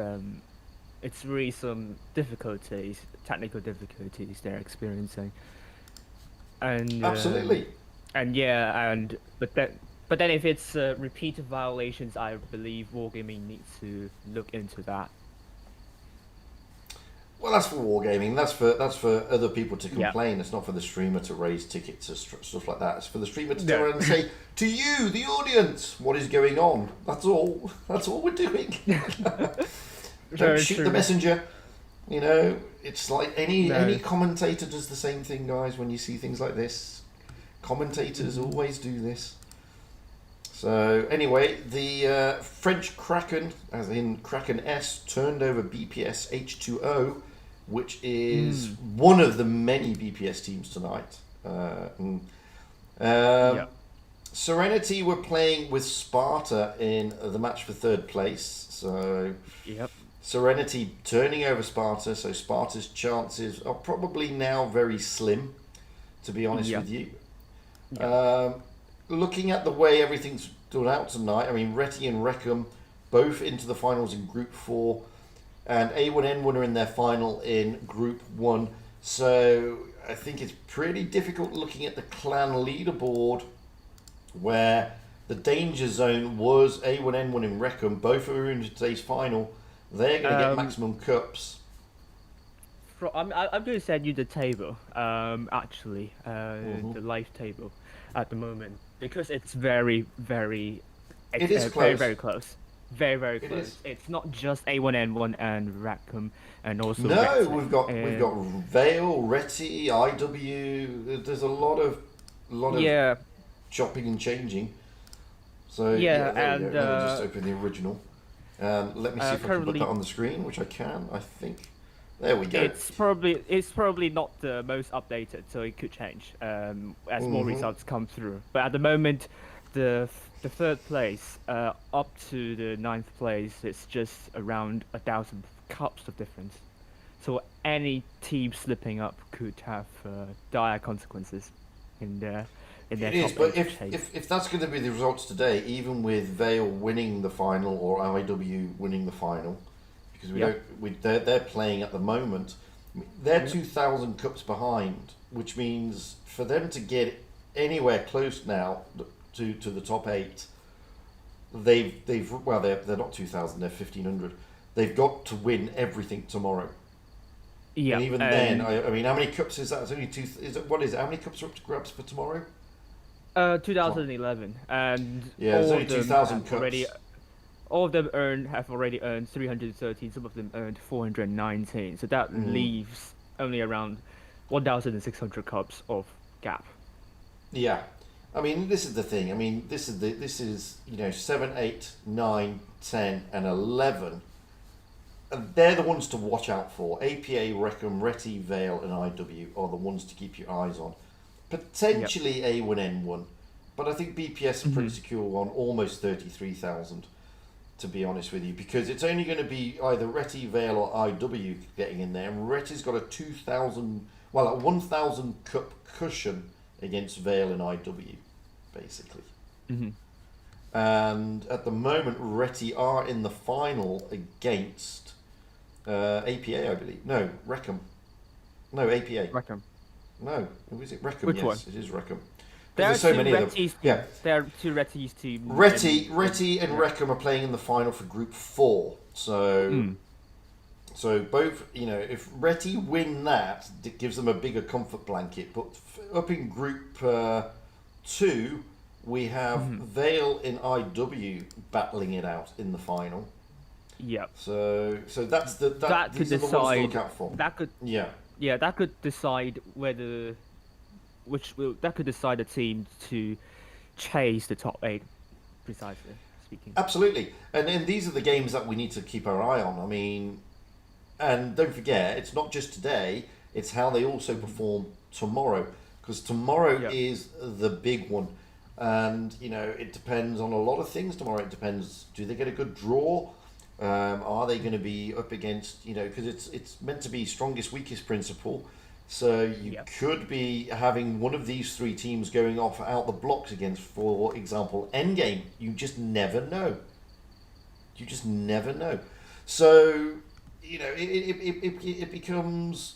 really some difficulties, technical difficulties they're experiencing, and Absolutely. and yeah, and but then if it's repeated violations, I believe Wargaming needs to look into that. Well, that's for wargaming. That's for other people to Yeah. complain. It's not for the streamer to raise tickets or stuff like that. It's for the streamer to No. turn around and say to you, the audience, what is going on. That's all. That's all we're doing. Don't Very shoot true. the messenger. You know, it's like any No. commentator does the same thing, guys. When you see things like this, commentators always do this. So anyway, the French Kraken, as in Kraken S, turned over BPS H2O, which is one of the many BPS teams tonight. Serenity were playing with Sparta in the match for third place. So Yep. Serenity turning over Sparta, so Sparta's chances are probably now very slim, to be honest Yeah. with you. Yeah. Looking at the way everything's done out tonight, I mean, Reti and Reckham both into the finals in Group 4, and A1N1 are in their final in Group 1. So I think it's pretty difficult looking at the clan leaderboard, where the danger zone was A1N1 and Reckham. Both are in today's final. They're going to get maximum cups. I'm going to send you the table, actually, the live table at the moment, because it's very, very, It is very, close. very close. Very, very It close. is. It's not just A1N1 and Rackham, and also No, Rexy. we've got Vale, Reti, IW. There's a lot of Yeah, chopping and changing. So Yeah, there we and, go. Let me just open the original. Let me see if I can put currently- that on the screen, which I can. I think. There we go. it's probably not the most updated, so it could change as more results come through. But at the moment, the third place up to the 9th place, it's just around 1,000 cups of difference. So any team slipping up could have dire consequences in their It top is, but 8 chase. if that's going to be the results today, even with Vale winning the final or IW winning the final, because they're playing at the moment, they're 2,000 cups behind, which means for them to get anywhere close now to the top 8, they're not 2,000, they're 1,500. They've got to win everything tomorrow. Yeah, And even then, I mean, how many cups is that? It's only two. What is it? How many cups are up to grabs for tomorrow? 2011, and Yeah, there's all only of them 2,000 have cups. all of them have already earned 313. Some of them earned 419. So that leaves only around 1,600 cups of gap. Yeah, I mean, this is the thing. I mean, this is 7, 8, 9, 10, and 11. And they're the ones to watch out for. APA, Reckham, Reti, Vale, and IW are the ones to keep your eyes on. Potentially A1N1, but I think BPS are pretty secure on almost 33,000, to be honest with you, because it's only going to be either Reti, Vale, or IW getting in there. And Reti's got a 1,000 cup cushion against Vale and IW, basically. And at the moment, Reti are in the final against APA, I believe. No, Reckham. No, APA. Rackham. No, who is it? Reckham. Which Yes, one? it is Reckham. There are There's so two many of them. Retis. Yeah, There are two Retis teams. Reti and Reckham are playing in the final for Group 4. So, so both, if Reti win that, it gives them a bigger comfort blanket. But up in Group 2, we have Vale and IW battling it out in the final. Yeah. So that's That could these are the ones to decide. look out for. That could. Yeah. Yeah, that could decide whether. That could decide a team to chase the top 8, precisely speaking. Absolutely, and these are the games that we need to keep our eye on. I mean, and don't forget, it's not just today; it's how they also perform tomorrow, because tomorrow is the big one, and it depends on a lot of things tomorrow. It depends: do they get a good draw? Are they going to be up against because it's meant to be strongest weakest principle. So you could be having one of these 3 teams going off out the blocks against, for example, Endgame. You just never know. You just never know. So, it becomes...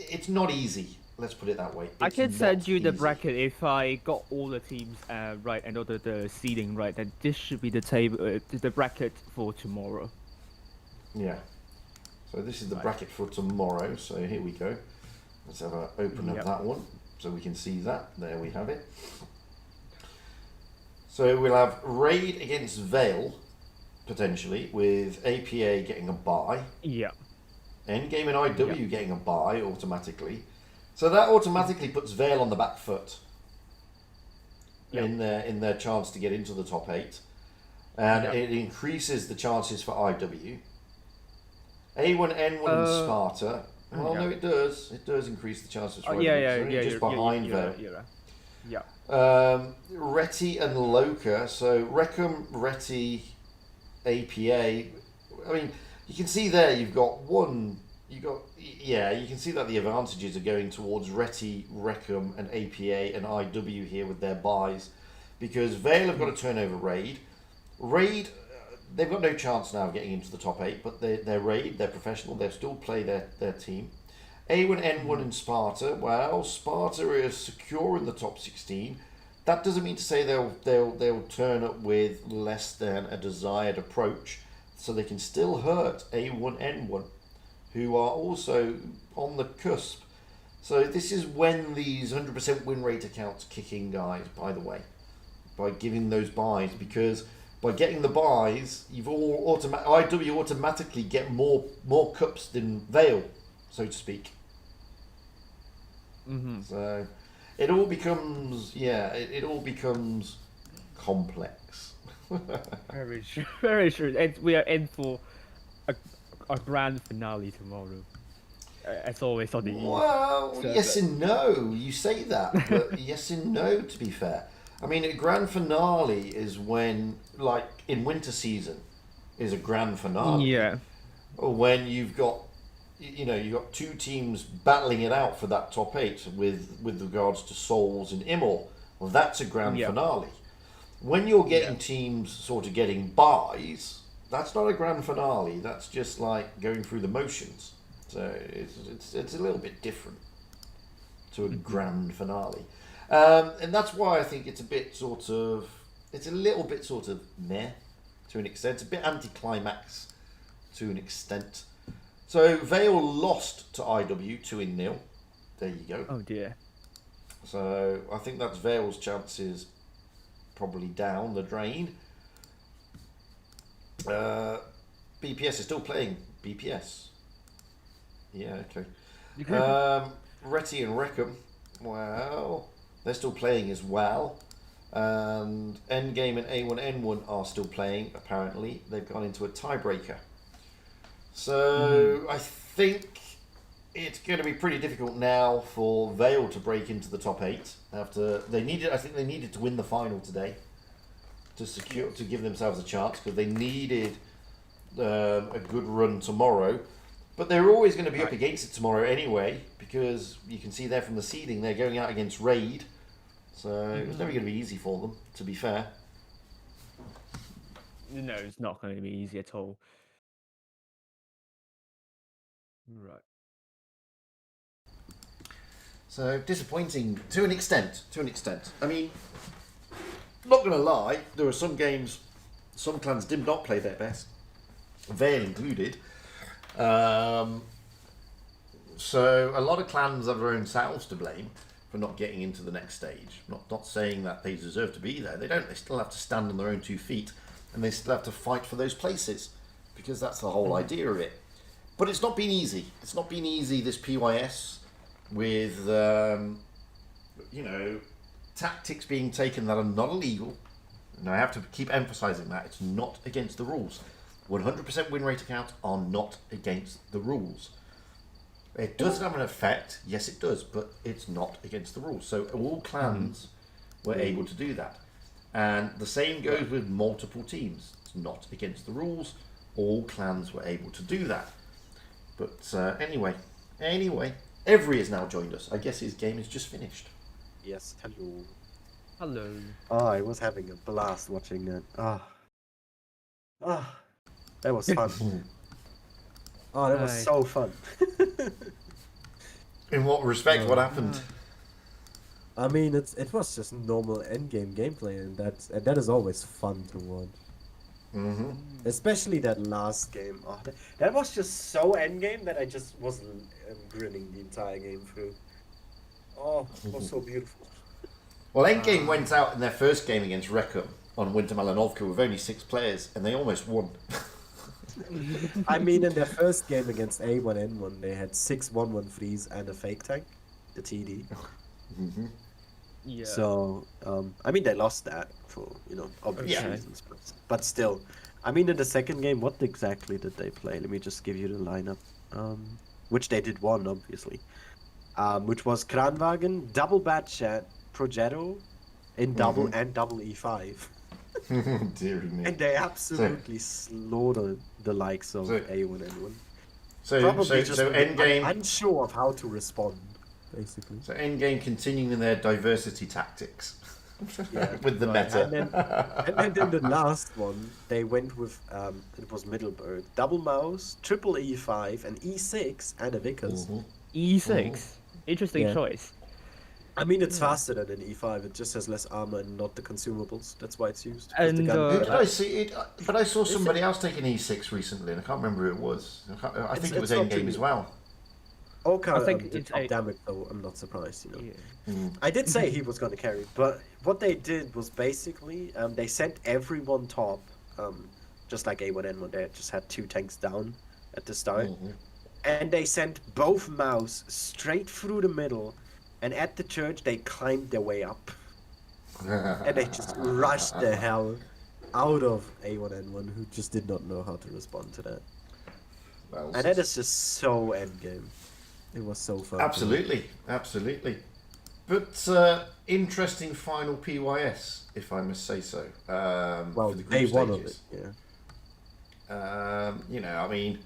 It's not easy. Let's put it that way. I can send you the easy. bracket if I got all the teams right and all the seeding right. Then this should be the table, the bracket for tomorrow. Yeah. So this is the bracket for tomorrow. So here we go. Let's have an open of that one so we can see that. There we have it. So we'll have Raid against Vale, potentially, with APA getting a bye. Yeah. Endgame and IW getting a bye automatically. So that automatically puts Vale on the back foot in their chance to get into the top 8. And it increases the chances for IW. A1, N1 and Sparta. Well, no, it does. It does increase the chances for IW. Just behind Vale. Yeah. Reti and Loka. So Reckham, Reti, APA. I mean, you can see there you've got one. You can see that the advantages are going towards Reti, Reckham, and APA and IW here with their buys, because Vale have got to turn over Raid. Raid, they've got no chance now of getting into the top 8, but they're Raid, they're professional, they'll still play their team. A1, N1 and Sparta, well, Sparta is secure in the top 16. That doesn't mean to say they'll turn up with less than a desired approach, so they can still hurt A1, N1, who are also on the cusp. So this is when these 100% win rate accounts kick in, guys, by the way, by giving those buys, because by getting the buys, you've all IW automatically get more cups than Vale, so to speak. So it all becomes it all becomes complex. Very true. Very true. And we are in for a grand finale tomorrow. As always on the Well, yes and no. You say that, but yes and no, to be fair. I mean, a grand finale is when, like in winter season, is a grand finale. Yeah. Or when you've got, you've got two teams battling it out for that top 8 with regards to Souls and Immor. Well, that's a grand finale. When you're getting teams sort of getting buys, that's not a grand finale. That's just like going through the motions. So it's a little bit different to a grand finale. And that's why I think it's a little bit sort of meh to an extent. It's a bit anticlimax to an extent. So Vale lost to IW 2-0. There you go. Oh dear. So I think that's Vale's chances probably down the drain. BPS is still playing BPS. Yeah, okay. Reti and Reckham, well, they're still playing as well. And Endgame and A1N1 are still playing, apparently. They've gone into a tiebreaker. So I think it's going to be pretty difficult now for Vale to break into the top 8. I think they needed to win the final today to give themselves a chance, because they needed a good run tomorrow. But they're always going to be up against it tomorrow anyway, because you can see there from the seeding, they're going out against Raid. So it's never going to be easy for them, to be fair. No, it's not going to be easy at all. Right. So disappointing to an extent. I mean, not going to lie, there were some games, some clans did not play their best, Vale included. So a lot of clans have their own selves to blame for not getting into the next stage. Not saying that they deserve to be there. They don't. They still have to stand on their own 2 feet, and they still have to fight for those places, because that's the whole idea of it. But it's not been easy. It's not been easy, this PYS, with tactics being taken that are not illegal. And I have to keep emphasizing that it's not against the rules. 100% win rate accounts are not against the rules. It does have an effect, yes it does, but it's not against the rules. So all clans were able to do that. And the same goes with multiple teams. It's not against the rules. All clans were able to do that. But anyway, Every has now joined us. I guess his game is just finished. Yes, hello. Hello. Oh, I was having a blast watching that. That was fun. Oh, that was so fun. In what respect? What happened? I mean, it was just normal endgame gameplay, and that is always fun to watch. Especially that last game. Oh, that was just so endgame that I just was grinning the entire game through. Oh, it was so beautiful. Well, Endgame went out in their first game against Reckham on Winter Malinovka with only 6 players, and they almost won. I mean, in their first game against A1N1, they had 6 1-1-3s and a fake tank, the TD. Yeah. So, I mean, they lost that for, obvious Yeah. reasons. But still, I mean, in the second game, what exactly did they play? Let me just give you the lineup. Which they did one, obviously. Which was Kranwagen, double Bad Chat, Progetto in double and double E5. Dear me. And they absolutely slaughtered the likes of A1N1. So Probably just Endgame. unsure of how to respond, basically. So Endgame continuing their diversity tactics Yeah, with the right. meta. And then in the last one, they went with, it was Middleburg, double mouse, triple E5, and E6, and a Vickers. E6. Interesting Yeah. choice. I mean, it's faster than an E5, it just has less armor and not the consumables. That's why it's used. 'Cause the And, gun- Who did I see it? But I saw somebody else take an E6 recently, and I can't remember who it was. I think it was it's not Endgame too- as well. Okay, I think the it's top a- damage, though, I'm not surprised, Yeah. I did say he was going to carry, but what they did was basically they sent everyone top, just like A1N1. They just had 2 tanks down at the start, and they sent both mouse straight through the middle, and at the church they climbed their way up, and they just rushed the hell out of A1N1, who just did not know how to respond to that. Well, And that is just so endgame. It was so fun. absolutely. But interesting final PYS, if I must say so. Well, for the day group one of stages. it, yeah. I mean,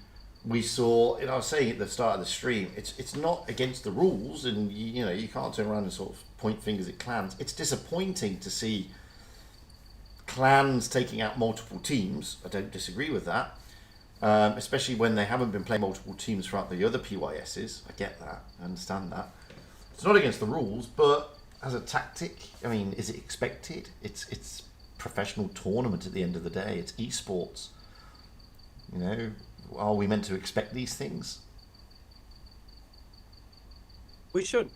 we saw. I was saying at the start of the stream, it's not against the rules, and you can't turn around and sort of point fingers at clans. It's disappointing to see clans taking out multiple teams. I don't disagree with that. Especially when they haven't been playing multiple teams throughout the other PYSs. I get that. I understand that. It's not against the rules, but as a tactic, I mean, is it expected? It's professional tournament at the end of the day. It's esports. Are we meant to expect these things? We should,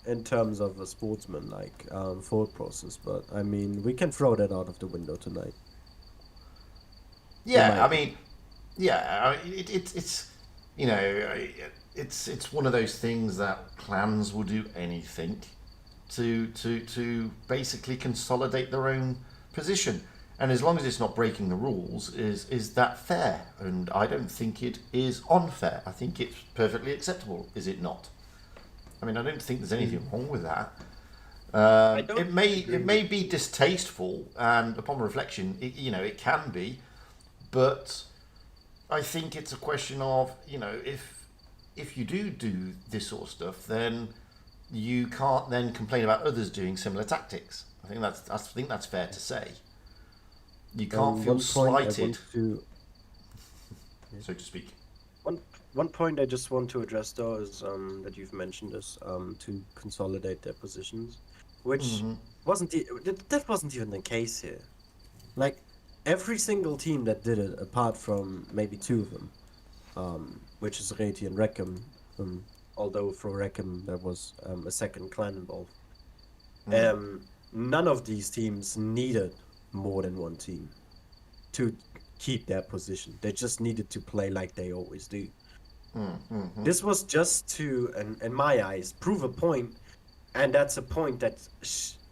in terms of a sportsman-like thought process, but I mean, we can throw that out of the window tonight. Yeah, might. I mean, it's one of those things that clans will do anything to basically consolidate their own position, and as long as it's not breaking the rules, is that fair? And I don't think it is unfair. I think it's perfectly acceptable. Is it not? I mean, I don't think there's anything wrong with that. It may be distasteful, and upon reflection, it can be. But I think it's a question of, if you do this sort of stuff, then you can't then complain about others doing similar tactics. I think that's fair to say. You can't feel slighted, so to speak. One point I just want to address, though, is that you've mentioned is to consolidate their positions, which that wasn't even the case here. Like, every single team that did it, apart from maybe 2 of them, which is Reti and Reckham, although for Reckham there was a second clan involved. None of these teams needed more than one team to keep their position. They just needed to play like they always do. This was just to, in my eyes, prove a point, and that's a point that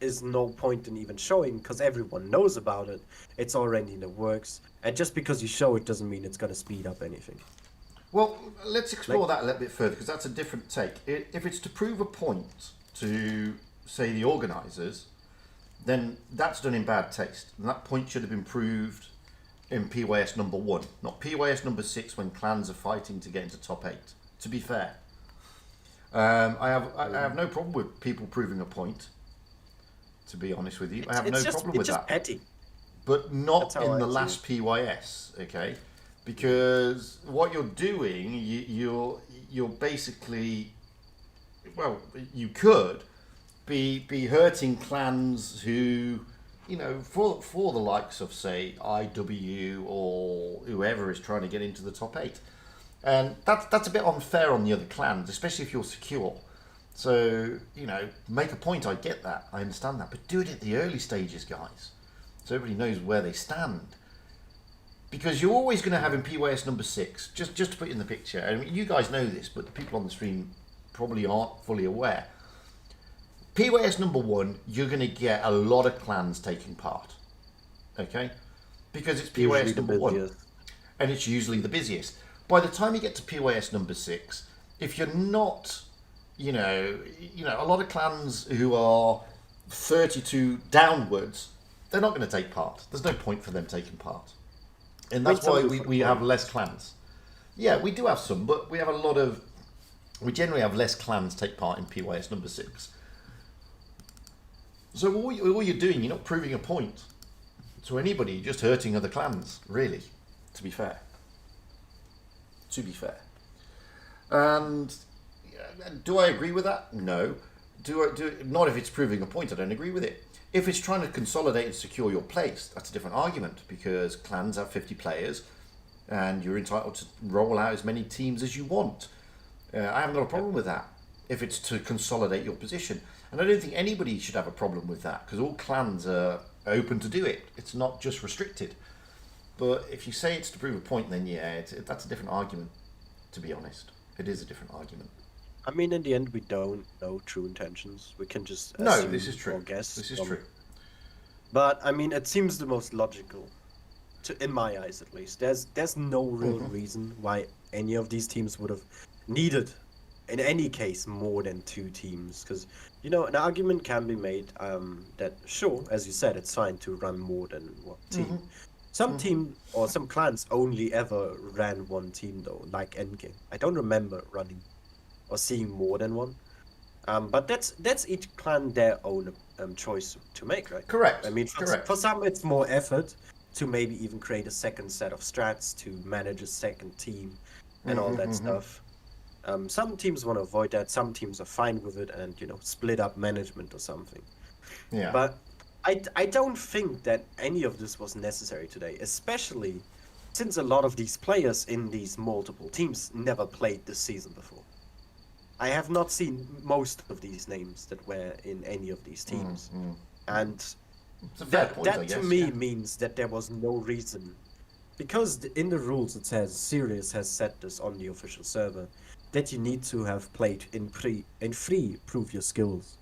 is no point in even showing, because everyone knows about it. It's already in the works, and just because you show it doesn't mean it's going to speed up anything. Well, let's explore that a little bit further, because that's a different take. If it's to prove a point to, say, the organisers, then that's done in bad taste. And that point should have been proved in PYS number 1, not PYS number 6 when clans are fighting to get into top 8, to be fair. I have no problem with people proving a point, to be honest with you. I have no problem with that. Petty. But not in the I see last PYS, okay? Because what you're doing, you're basically, well, you could be hurting clans who for the likes of, say, IW or whoever is trying to get into the top 8. And that's a bit unfair on the other clans, especially if you're secure. So, make a point, I get that, I understand that, but do it at the early stages, guys, so everybody knows where they stand. Because you're always going to have in PYS number 6, just to put in the picture, I mean, you guys know this, but the people on the stream probably aren't fully aware. PYS number 1, you're going to get a lot of clans taking part, okay? Because it's PYS number 1, and it's usually the busiest. By the time you get to PYS number 6, if you're not, a lot of clans who are 32 downwards, they're not going to take part. There's no point for them taking part. And that's why we have less clans. Yeah, we do have some, but we have we generally have less clans take part in PYS number 6. So all you're doing, you're not proving a point to anybody, you're just hurting other clans, really, to be fair. And do I agree with that? No. Not if it's proving a point, I don't agree with it. If it's trying to consolidate and secure your place, that's a different argument, because clans have 50 players and you're entitled to roll out as many teams as you want. I haven't got a problem with that if it's to consolidate your position. And I don't think anybody should have a problem with that, because all clans are open to do it. It's not just restricted. But if you say it's to prove a point, then that's a different argument, to be honest. It is a different argument. I mean, in the end, we don't know true intentions. We can just assume this is true. Or guess. This is true. But I mean, it seems the most logical, in my eyes at least. There's no real reason why any of these teams would have needed, in any case, more than 2 teams. Because an argument can be made that sure, as you said, it's fine to run more than 1 team. Some team or some clans only ever ran 1 team though, like Endgame. I don't remember running or seeing more than 1. But that's each clan their own choice to make, right? Correct. I mean, for some it's more effort to maybe even create a second set of strats to manage a second team and all that stuff. Some teams want to avoid that. Some teams are fine with it and split up management or something. Yeah. But I don't think that any of this was necessary today, especially since a lot of these players in these multiple teams never played this season before. I have not seen most of these names that were in any of these teams. And that to me means that there was no reason. Because in the rules it says, Sirius has set this on the official server, that you need to have played in free prove your skills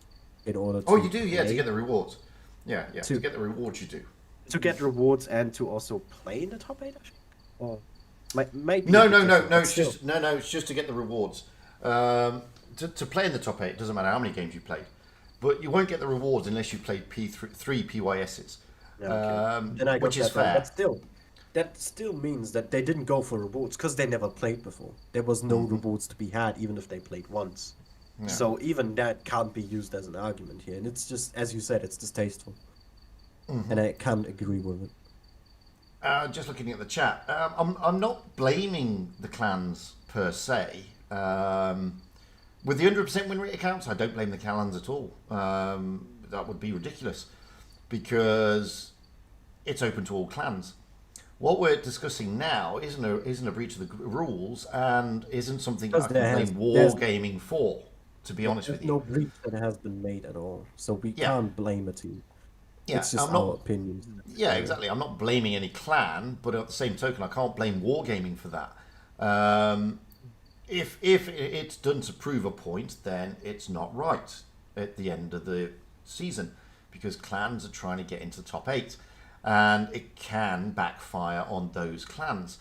in order to... Oh, you do? Yeah, to get the rewards. Yeah, to get the rewards you do. To get rewards and to also play in the top 8, I think? Or maybe... No, it's just to get the rewards. To play in the top 8, it doesn't matter how many games you played, but you won't get the rewards unless you played 3 PYSs, then I which is fair. But that still means that they didn't go for rewards because they never played before. There was no rewards to be had, even if they played once. Yeah. So even that can't be used as an argument here, and it's just, as you said, it's distasteful, and I can't agree with it. Just looking at the chat, I'm not blaming the clans per se. With the 100% win rate accounts, I don't blame the clans at all. That would be ridiculous, because it's open to all clans. What we're discussing now isn't a breach of the rules, and isn't something I can blame wargaming for, to be honest with you. There's no breach that has been made at all, so we can't blame a team. Yeah, it's just our opinions. Yeah, exactly. I'm not blaming any clan, but at the same token, I can't blame wargaming for that. If it's done to prove a point, then it's not right at the end of the season, because clans are trying to get into the top 8, and it can backfire on those clans.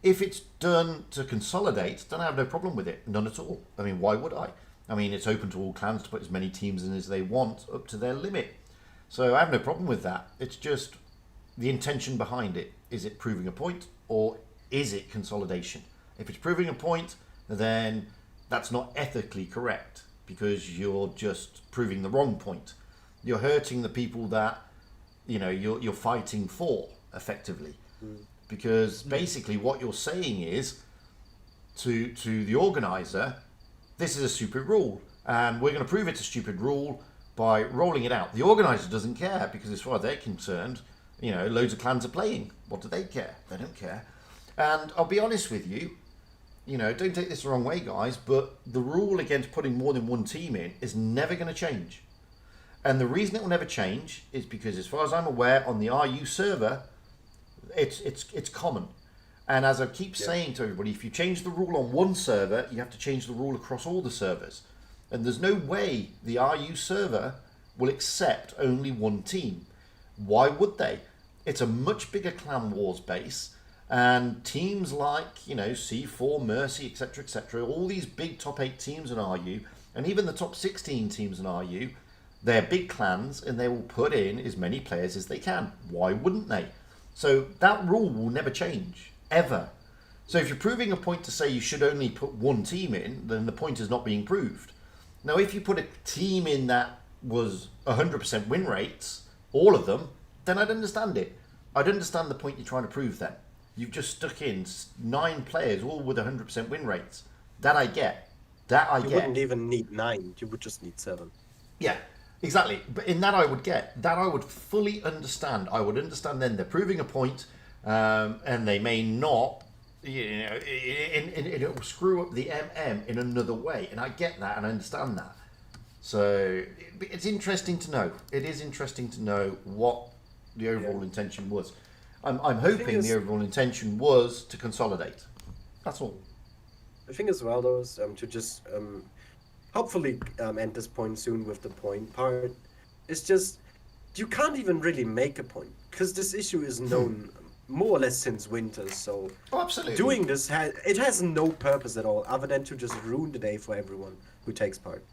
If it's done to consolidate, then I have no problem with it, none at all. I mean, why would I? I mean, it's open to all clans to put as many teams in as they want up to their limit. So I have no problem with that. It's just the intention behind it. Is it proving a point, or is it consolidation? If it's proving a point, then that's not ethically correct, because you're just proving the wrong point. You're hurting the people that you're fighting for, effectively, because basically what you're saying is to the organizer, this is a stupid rule, and we're going to prove it's a stupid rule by rolling it out. The organizer doesn't care because as far as they're concerned, loads of clans are playing. What do they care? They don't care. And I'll be honest with you, don't take this the wrong way, guys, but the rule against putting more than one team in is never going to change. And the reason it will never change is because, as far as I'm aware, on the RU server, it's common. And as I keep saying to everybody, if you change the rule on one server, you have to change the rule across all the servers. And there's no way the RU server will accept only one team. Why would they? It's a much bigger Clan Wars base, and teams like, C4, Mercy, etc., all these big top 8 teams in RU, and even the top 16 teams in RU, they're big clans, and they will put in as many players as they can. Why wouldn't they? So that rule will never change, ever. So if you're proving a point to say you should only put one team in, then the point is not being proved. Now, if you put a team in that was 100% win rates, all of them, then I'd understand it. I'd understand the point you're trying to prove then. You've just stuck in 9 players, all with 100% win rates. That I get. You wouldn't even need 9. You would just need 7. Yeah, exactly. But in that I would get. That I would fully understand. I would understand then they're proving a point, and they may not, it will screw up the MM in another way. And I get that and I understand that. So it's interesting to know. It is interesting to know what the overall intention was. I'm hoping the overall intention was to consolidate. That's all. The thing as well, though, is to just hopefully end this point soon with the point part. It's just, you can't even really make a point, because this issue is known more or less since winter, so absolutely. Doing this, it has no purpose at all, other than to just ruin the day for everyone who takes part.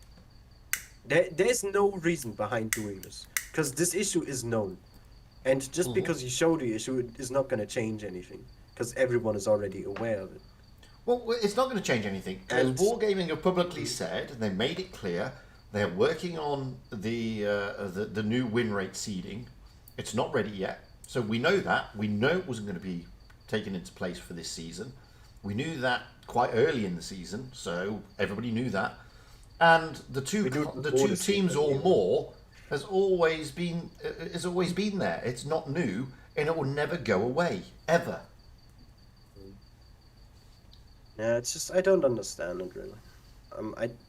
There's no reason behind doing this, because this issue is known. And just because you show the issue, it is not going to change anything, because everyone is already aware of it. Well, it's not going to change anything. As Wargaming have publicly said, they made it clear, they're working on the new win rate seeding. It's not ready yet. So we know that. We know it wasn't going to be taken into place for this season. We knew that quite early in the season, so everybody knew that. And the two teams or more has always been there. It's not new, and it will never go away ever. Yeah, it's just I don't understand it really.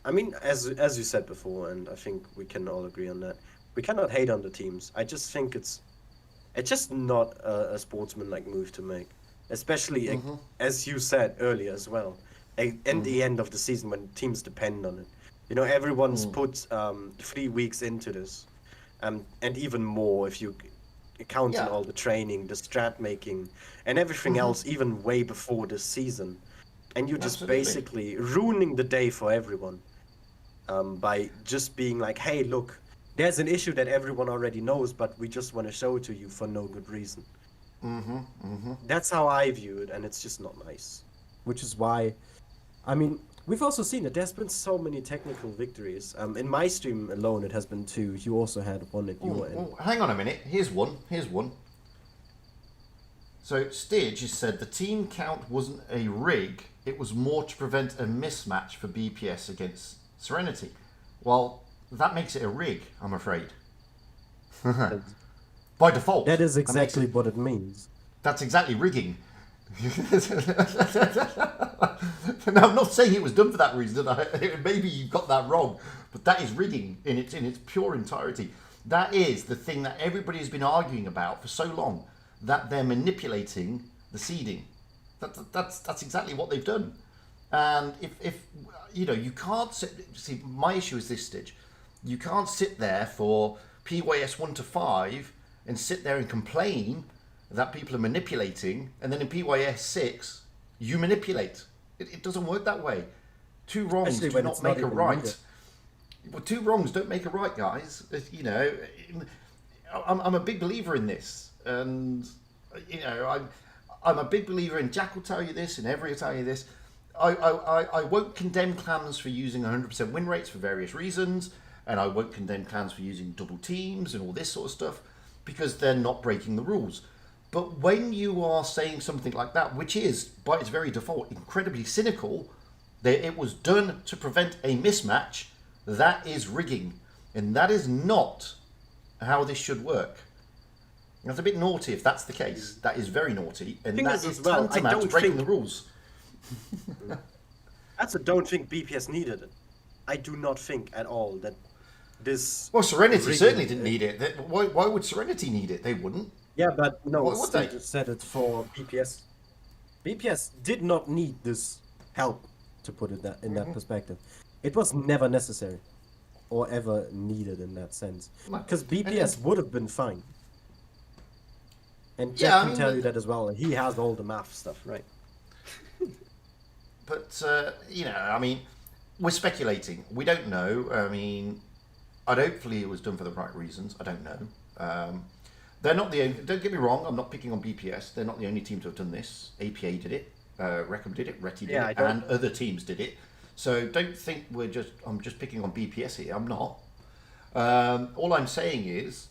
I mean, as you said before, and I think we can all agree on that, we cannot hate on the teams. I just think it's just not a sportsman-like move to make, especially as you said earlier as well, in the end of the season when teams depend on it. Everyone's put 3 weeks into this, and even more if you count on all the training, the strat making, and everything else, even way before this season. And you're just basically ruining the day for everyone by just being like, hey, look, there's an issue that everyone already knows, but we just want to show it to you for no good reason. That's how I view it, and it's just not nice. Which is why, I mean, we've also seen that there's been so many technical victories. In my stream alone, it has been 2. You also had one at your end. Hang on a minute. Here's one. So Stige has said the team count wasn't a rig. It was more to prevent a mismatch for BPS against Serenity. Well, that makes it a rig, I'm afraid. By default. That is exactly what it means. That's exactly rigging. Now, I'm not saying it was done for that reason. Maybe you got that wrong, but that is rigging in its pure entirety. That is the thing that everybody has been arguing about for so long, that they're manipulating the seeding. That's exactly what they've done. And if you can't see, my issue is this, Stitch. You can't sit there for PYS 1 to 5 and sit there and complain that people are manipulating, and then in PYS 6 you manipulate. It doesn't work that way. 2 wrongs do not make a right. Well, 2 wrongs don't make a right, guys. I'm a big believer in this, and I'm a big believer in. Jack will tell you this, and Every will tell you this. I won't condemn clans for using 100% win rates for various reasons, and I won't condemn clans for using double teams and all this sort of stuff, because they're not breaking the rules. But when you are saying something like that, which is, by its very default, incredibly cynical, that it was done to prevent a mismatch, that is rigging. And that is not how this should work. That's a bit naughty if that's the case. That is very naughty, and Thing that is is as well, I tantamount to don't breaking think- the rules. I also don't think BPS needed it. I do not think at all that this. Well, Serenity rigging- certainly didn't need it. Why would Serenity need it? They wouldn't. Yeah, but no, What would they? said it for BPS. BPS did not need this help, to put it in that perspective. It was never necessary, or ever needed in that sense. No. Because BPS would have been fine. And Jack Yeah, I can mean, tell but- you that as well. He has all the math stuff, right? But, I mean, we're speculating. We don't know. I mean, hopefully it was done for the right reasons. I don't know. They're not the only... Don't get me wrong, I'm not picking on BPS. They're not the only team to have done this. APA did it. Reckham did it. Reti did Yeah, it. I don't- And other teams did it. So don't think I'm just picking on BPS here. I'm not. All I'm saying is,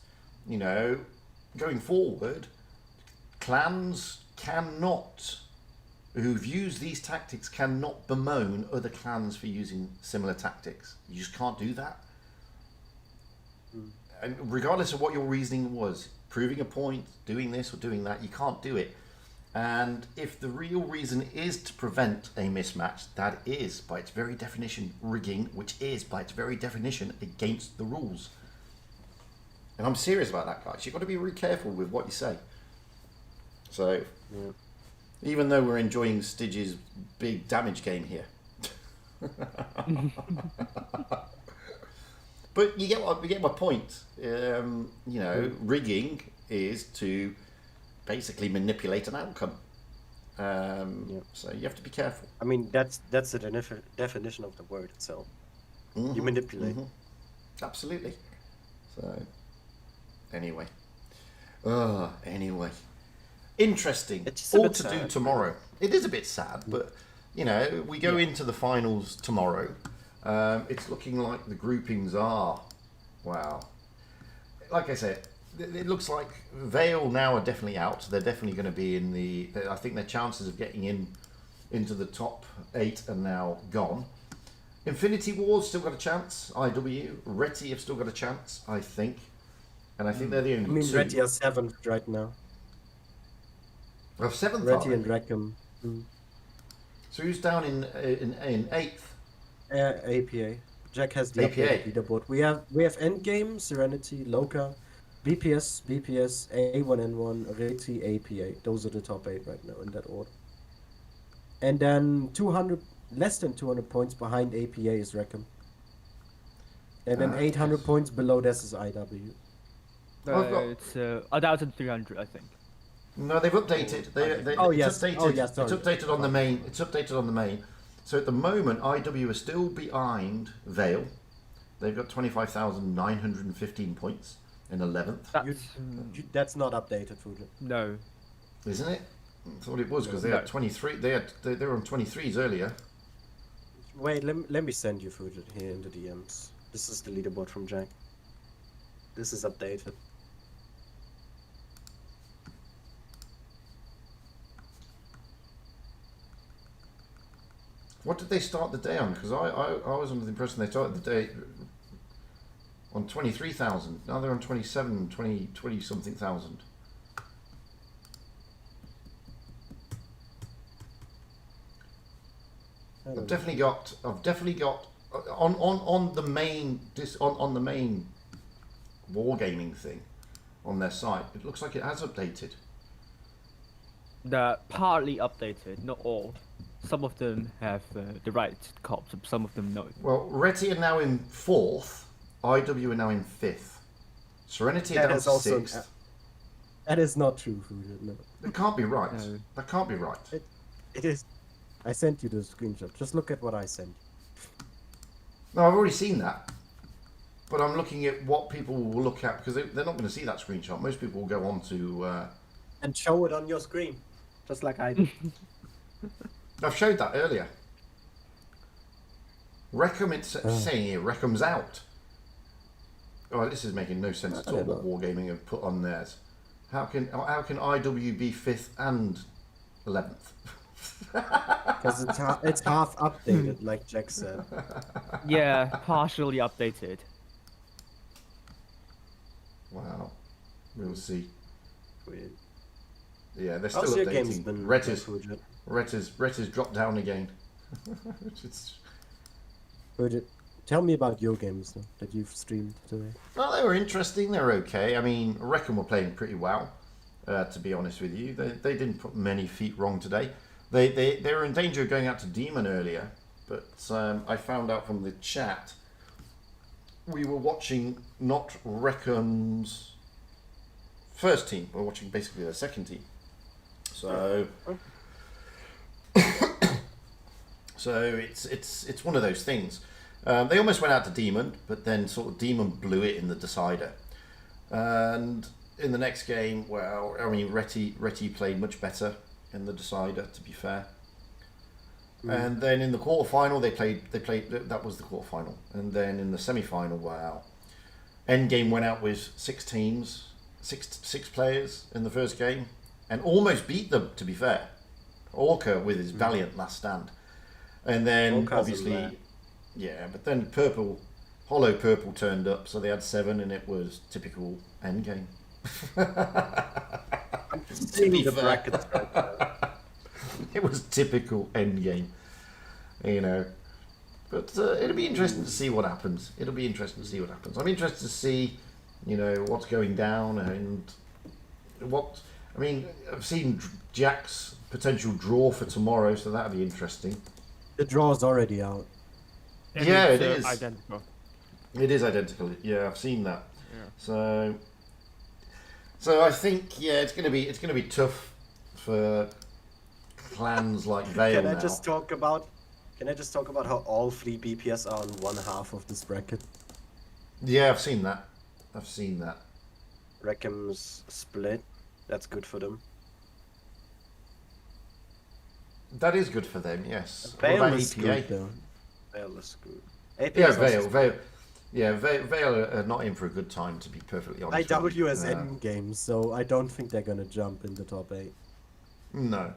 going forward, clans cannot... who've used these tactics cannot bemoan other clans for using similar tactics. You just can't do that. And regardless of what your reasoning was, proving a point, doing this or doing that, you can't do it. And if the real reason is to prevent a mismatch, that is, by its very definition, rigging, which is, by its very definition, against the rules. And I'm serious about that, guys. You've got to be really careful with what you say. So... Yeah. Even though we're enjoying Styge's big damage game here. But you get my point. Rigging is to basically manipulate an outcome. So you have to be careful. I mean, that's the definition of the word itself. You manipulate. Absolutely. So, anyway. Interesting. It's just a All bit to do sad. tomorrow. It is a bit sad, but we go into the finals tomorrow. It's looking like the groupings are, wow. Like I said, it looks like Vale now are definitely out. They're definitely going to be in I think their chances of getting into the top 8 are now gone. Infinity Wars still got a chance. IW, Reti have still got a chance, I think, and I think they're the only I mean, two. Reti are 7th right now. Well, 7th. Reti and Rackham. So who's down in 8th? APA. Jack has the APA. updated leaderboard. We have Endgame, Serenity, Loka, BPS, A1N1, Reti, APA. Those are the top 8 right now in that order. And then less than 200 points behind APA is Rackham. And then 800 yes. points below this is IW. I've got- It's 1,300, I think. No, they've updated. Yes. It's updated. Oh, yes, It's sorry. updated on the main. It's updated on the main. So at the moment, IW are still behind Vale. They've got 25,915 points in 11th, That's That's not updated, Fuji. no. isn't it? I thought it was because they No. had 23. They were on 23s earlier. Wait, let me send you Fuji here in the DMs. This is the leaderboard from Jack. This is updated. What did they start the day on? Because I was under the impression they started the day on 23,000. Now they're on 27, 20 something thousand. I've definitely got on the main on the main wargaming thing on their site. It looks like it has updated. They're partly updated, not all. Some of them have the right cops, some of them no. Well, Reti are now in 4th. IW are now in 5th. Serenity are That down is to also 6th. That is not true, Fuji. No. That can't be right. No. That can't be right. It is. I sent you the screenshot. Just look at what I sent. No, I've already seen that. But I'm looking at what people will look at because they're not going to see that screenshot. Most people will go on to. And show it on your screen, just like I did. I've showed that earlier. Reckham, it's saying here, Reckham's out. Oh, this is making no sense at all. What Wargaming have put on theirs. How can IW be 5th and 11th? Because it's half updated, like Jack said. Yeah, partially updated. We'll see. Weird. Yeah, they're still How's your game's updating. been? Retta's dropped down again. It's, Bridget, tell me about your games though, that you've streamed today. well, they were interesting. They're okay. I mean, I reckon we're playing pretty well. To be honest with you, they didn't put many feet wrong today. They were in danger of going out to Demon earlier, but I found out from the chat we were watching not Reckham's first team. We're watching basically their second team. So, so it's one of those things. They almost went out to Demon, but then sort of Demon blew it in the decider. And in the next game, well, I mean, Retty played much better in the decider, to be fair. And then in the quarterfinal, they played. That was the quarterfinal, and then in the semi-final, wow, Endgame went out with six players in the first game, and almost beat them. To be fair, Orca with his valiant last stand, and then Orca's obviously, yeah, but then Hollow Purple turned up, so they had 7, and it was typical Endgame. See the brackets right now. It was typical Endgame, you know. But it'll be interesting to see what happens. I'm interested to see, you know, what's going down and what. I mean, I've seen Jack's potential draw for tomorrow, so that'll be interesting. The draw's already out. And Yeah, it's, it is. Identical. It is identical. Yeah, I've seen that. Yeah. So I think it's gonna be tough for clans like Vale Can I now. just talk about how all 3 BPS are on one half of this bracket? Yeah, I've seen that. Reckham's split. That's good for them. That is good for them. Yes. What Vale about is EPA? Good though. Vale is good. APA Yeah, is also Vale. Yeah, Vale are not in for a good time, to be perfectly honest. with you. IWSN games, so I don't think they're gonna jump in the top 8. No.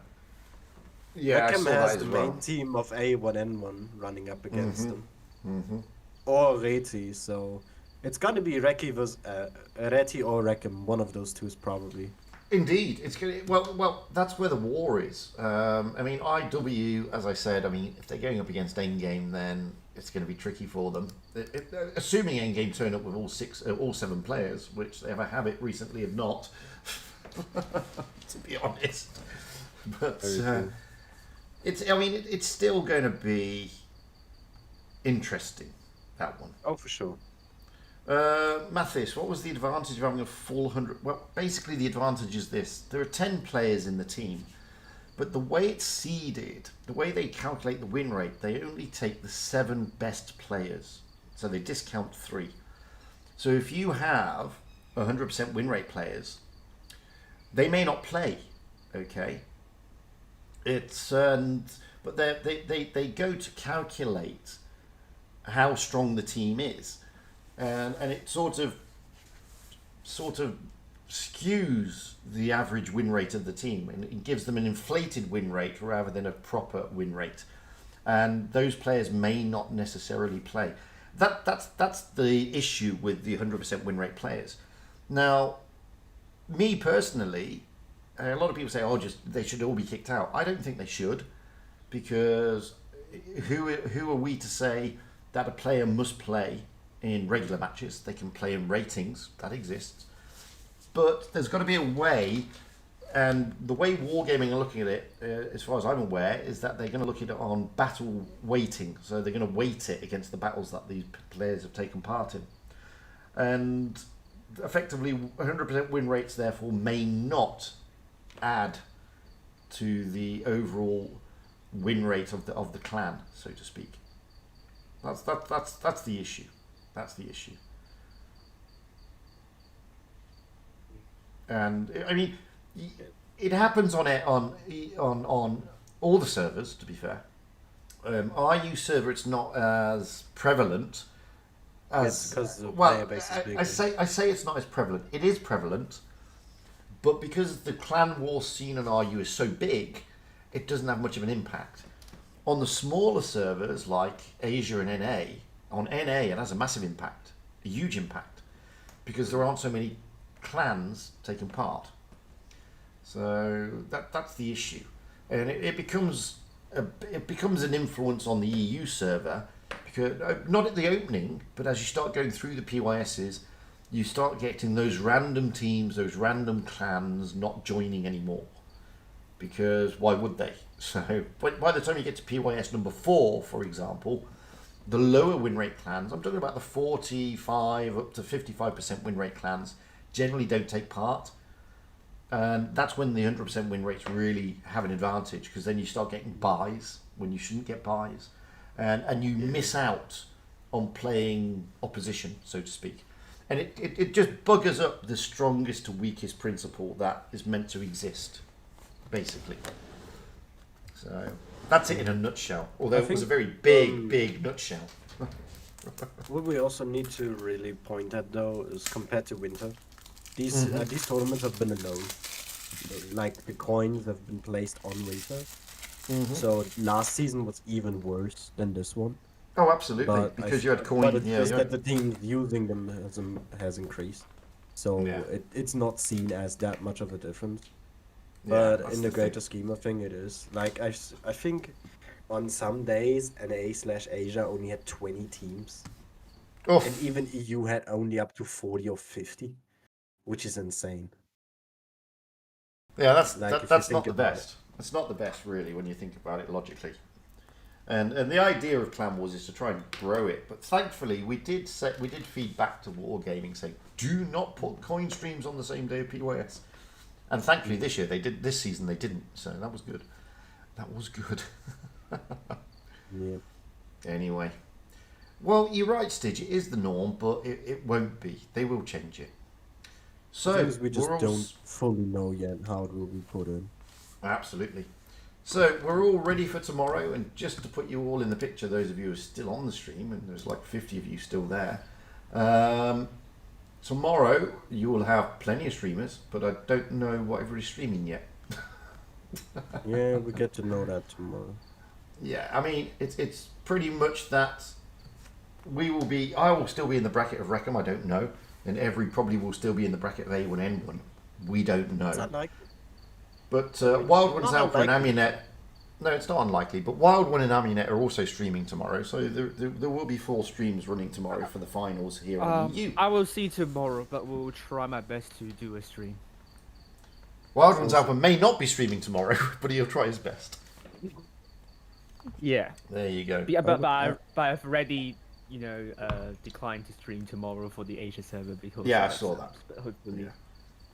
Yeah, I Rackham saw that has as the well. main team of A1N1 running up against them. Mm-hmm. Or Reti, so it's gonna be Reti or Rackham. One of those two is probably. Indeed, it's gonna. Well, that's where the war is. I mean, IW, as I said, I mean, if they're going up against Endgame, then it's going to be tricky for them. Assuming Endgame turn up with all 7 players, which they have a habit recently of not, to be honest. But it's. I mean, it's still going to be interesting, that one. Oh, for sure. Mathis, what was the advantage of having a full 100? Well, basically the advantage is this. There are 10 players in the team, but the way it's seeded, the way they calculate the win rate, they only take the 7 best players. So they discount 3. So if you have 100% win rate players, they may not play, okay? But they go to calculate how strong the team is. And it sort of skews the average win rate of the team, and it gives them an inflated win rate rather than a proper win rate. And those players may not necessarily play. That's the issue with the 100% win rate players. Now, me personally, a lot of people say, they should all be kicked out. I don't think they should, because who are we to say that a player must play in regular matches? They can play in ratings, that exists, but there's got to be a way. And the way Wargaming are looking at it, as far as I'm aware, is that they're going to look at it on battle weighting. So they're going to weight it against the battles that these players have taken part in, and effectively 100% win rates therefore may not add to the overall win rate of the clan, so to speak. That's the issue. That's the issue. And I mean, it happens on all the servers. To be fair, RU server, it's not as prevalent as because the well. player base is bigger. I say it's not as prevalent. It is prevalent, but because the clan war scene on RU is so big, it doesn't have much of an impact. On the smaller servers like Asia and NA, on NA it has a massive impact, a huge impact, because there aren't so many clans taking part. So that's the issue, and it becomes an influence on the EU server, because not at the opening, but as you start going through the PYSs, you start getting those random teams, those random clans not joining anymore, because why would they? So by the time you get to PYS number 4, for example, the lower win rate clans, I'm talking about the 45 up to 55% win rate clans, generally don't take part. And that's when the 100% win rates really have an advantage, because then you start getting buys when you shouldn't get buys, and you miss out on playing opposition, so to speak. And it just buggers up the strongest to weakest principle that is meant to exist, basically. So that's it in a nutshell, although it was a very big nutshell. What we also need to really point at, though, is compared to winter, these tournaments have been alone. Like, the coins have been placed on winter. So last season was even worse than this one. Oh, absolutely, because you had coins. But it's just that the teams using them has increased. So it's not seen as that much of a difference. But in the greater scheme of things, it is. Like, I think on some days, NA/Asia only had 20 teams. Oof. And even EU had only up to 40 or 50, which is insane. Yeah, that's Like, that's not the best. It's not the best, really, when you think about it logically. And the idea of Clan Wars is to try and grow it. But thankfully, we did feed back to Wargaming saying, do not put coin streams on the same day of PYS. And thankfully, this year they did. This season they didn't. So that was good. That was good. Yeah. Anyway, well, you're right, Stitch. It is the norm, but it won't be. They will change it. So Things we just don't fully know yet how it will be put in. Absolutely. So we're all ready for tomorrow, and just to put you all in the picture, those of you who are still on the stream, and there's like 50 of you still there, tomorrow you will have plenty of streamers, but I don't know what everybody's streaming yet. Yeah, we get to know that tomorrow. Yeah, I mean, it's pretty much that I will still be in the bracket of Reckham, I don't know, and every probably will still be in the bracket of A1N1. We don't know. Is that like? But Wild One's Not Alpha and unlikely. Amunet, no, it's not unlikely, but Wild One and Amunet are also streaming tomorrow, so there will be 4 streams running tomorrow for the finals here on EU. I will see tomorrow, but we'll try my best to do a stream. Wild One's Alpha may not be streaming tomorrow, but he'll try his best. Yeah. There you go. Yeah, but I've already, declined to stream tomorrow for the Asia server because. Yeah, I saw that. But hopefully,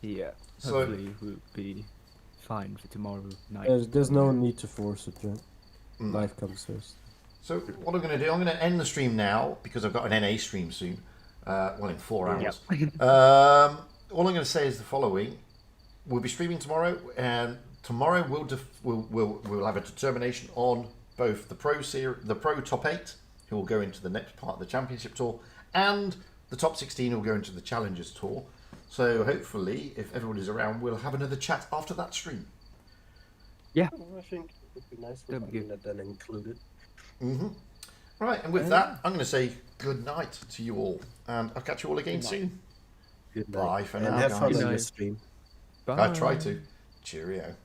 yeah. So- Hopefully, we'll be fine for tomorrow night. There's no need to force it, right? Life comes first. So what I'm going to do, I'm going to end the stream now because I've got an NA stream soon. Well, in 4 hours. All I'm going to say is the following: we'll be streaming tomorrow, and tomorrow we'll have a determination on both the Pro top 8, who will go into the next part of the Championship Tour, and the top 16 who will go into the Challengers Tour. So hopefully, if everybody's around, we'll have another chat after that stream. Yeah. I think it would be nice That'd for be good. that then included. Right, and with that, I'm going to say good night to you all, and I'll catch you all again Good night. soon. Good Bye night. for And now, have fun guys. on Good your night. stream. I try to. Cheerio.